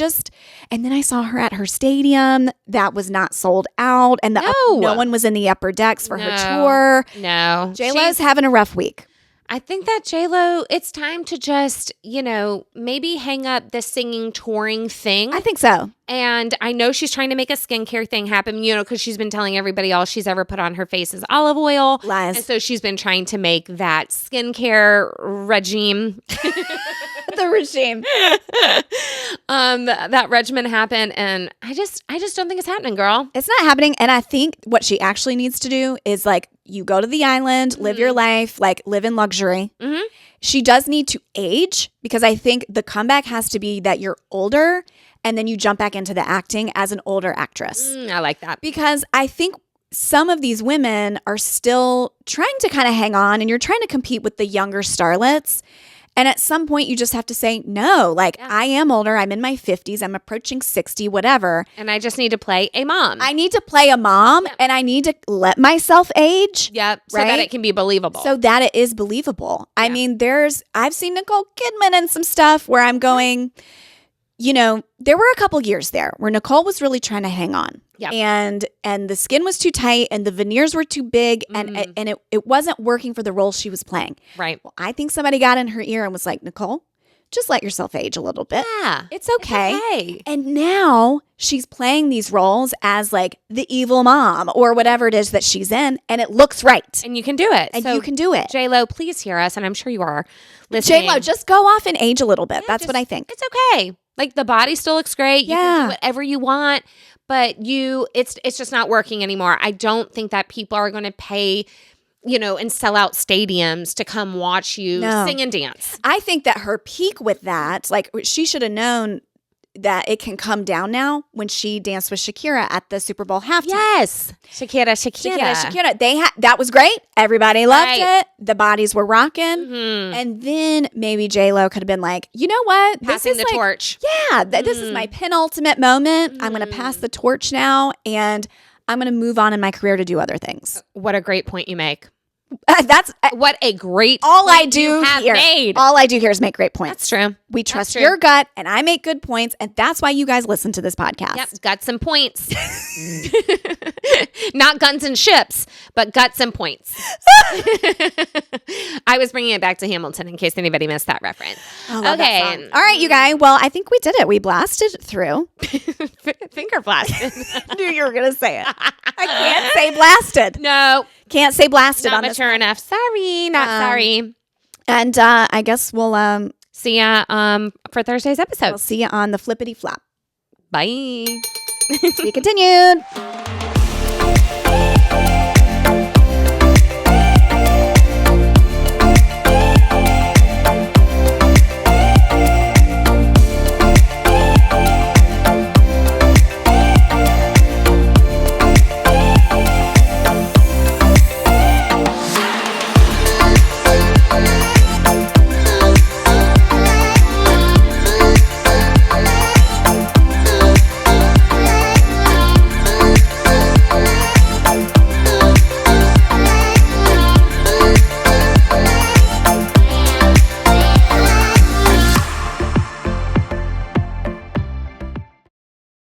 saw her at her stadium that was not sold out, and no one was in the upper decks for her tour. No, J-Lo's having a rough week. I think that J-Lo, it's time to just, maybe hang up the singing, touring thing. I think so. And I know she's trying to make a skincare thing happen, because she's been telling everybody all she's ever put on her face is olive oil. Lies. And so she's been trying to make that skincare regime. The regime. That regimen happen. And I just don't think it's happening, girl. It's not happening. And I think what she actually needs to do is like you go to the island, live your life, like live in luxury. Mm-hmm. She does need to age because I think the comeback has to be that you're older and then you jump back into the acting as an older actress. I like that. Because I think some of these women are still trying to kind of hang on and you're trying to compete with the younger starlets. And at some point, you just have to say, no, like I am older. I'm in my 50s. I'm approaching 60, whatever. And I just need to play a mom. I need to play a mom and I need to let myself age. Yep. So that it can be believable. So that it is believable. I mean, I've seen Nicole Kidman in some stuff where I'm going, you know, there were a couple years there where Nicole was really trying to hang on. Yep. And the skin was too tight and the veneers were too big and it wasn't working for the role she was playing. Right. Well, I think somebody got in her ear and was like, Nicole, just let yourself age a little bit. Yeah. It's okay. It's okay. And now she's playing these roles as like the evil mom or whatever it is that she's in and it looks right. And you can do it. And you can do it. J-Lo, please hear us. And I'm sure you are listening. J-Lo, just go off and age a little bit. That's what I think. It's okay. Like the body still looks great. You can do whatever you want. But it's just not working anymore. I don't think that people are going to pay, you know, and sell out stadiums to come watch you sing and dance. I think that her peak with that, like she should have known that it can come down now when she danced with Shakira at the Super Bowl halftime. Yes. Shakira. That was great. Everybody loved it. The bodies were rocking. Mm-hmm. And then maybe J-Lo could have been like, you know what? Passing the torch. Yeah. This is my penultimate moment. I'm going to pass the torch now and I'm going to move on in my career to do other things. What a great point you make. That's what a great all point I do you have here. made. All I do here is make great points. That's true. We trust your gut, and I make good points, and that's why you guys listen to this podcast. Yep, guts and points. Not guns and ships, but guts and points. I was bringing it back to Hamilton in case anybody missed that reference. Okay. All right, you guys. Well, I think we did it. We blasted through. Finger blasted. I knew you were going to say it. I can't say blasted. No. Can't say blasted not on this. Not mature enough. Sorry. Not sorry. And I guess we'll see ya for Thursday's episode. We'll see you on the flippity flop. Bye. To be continued.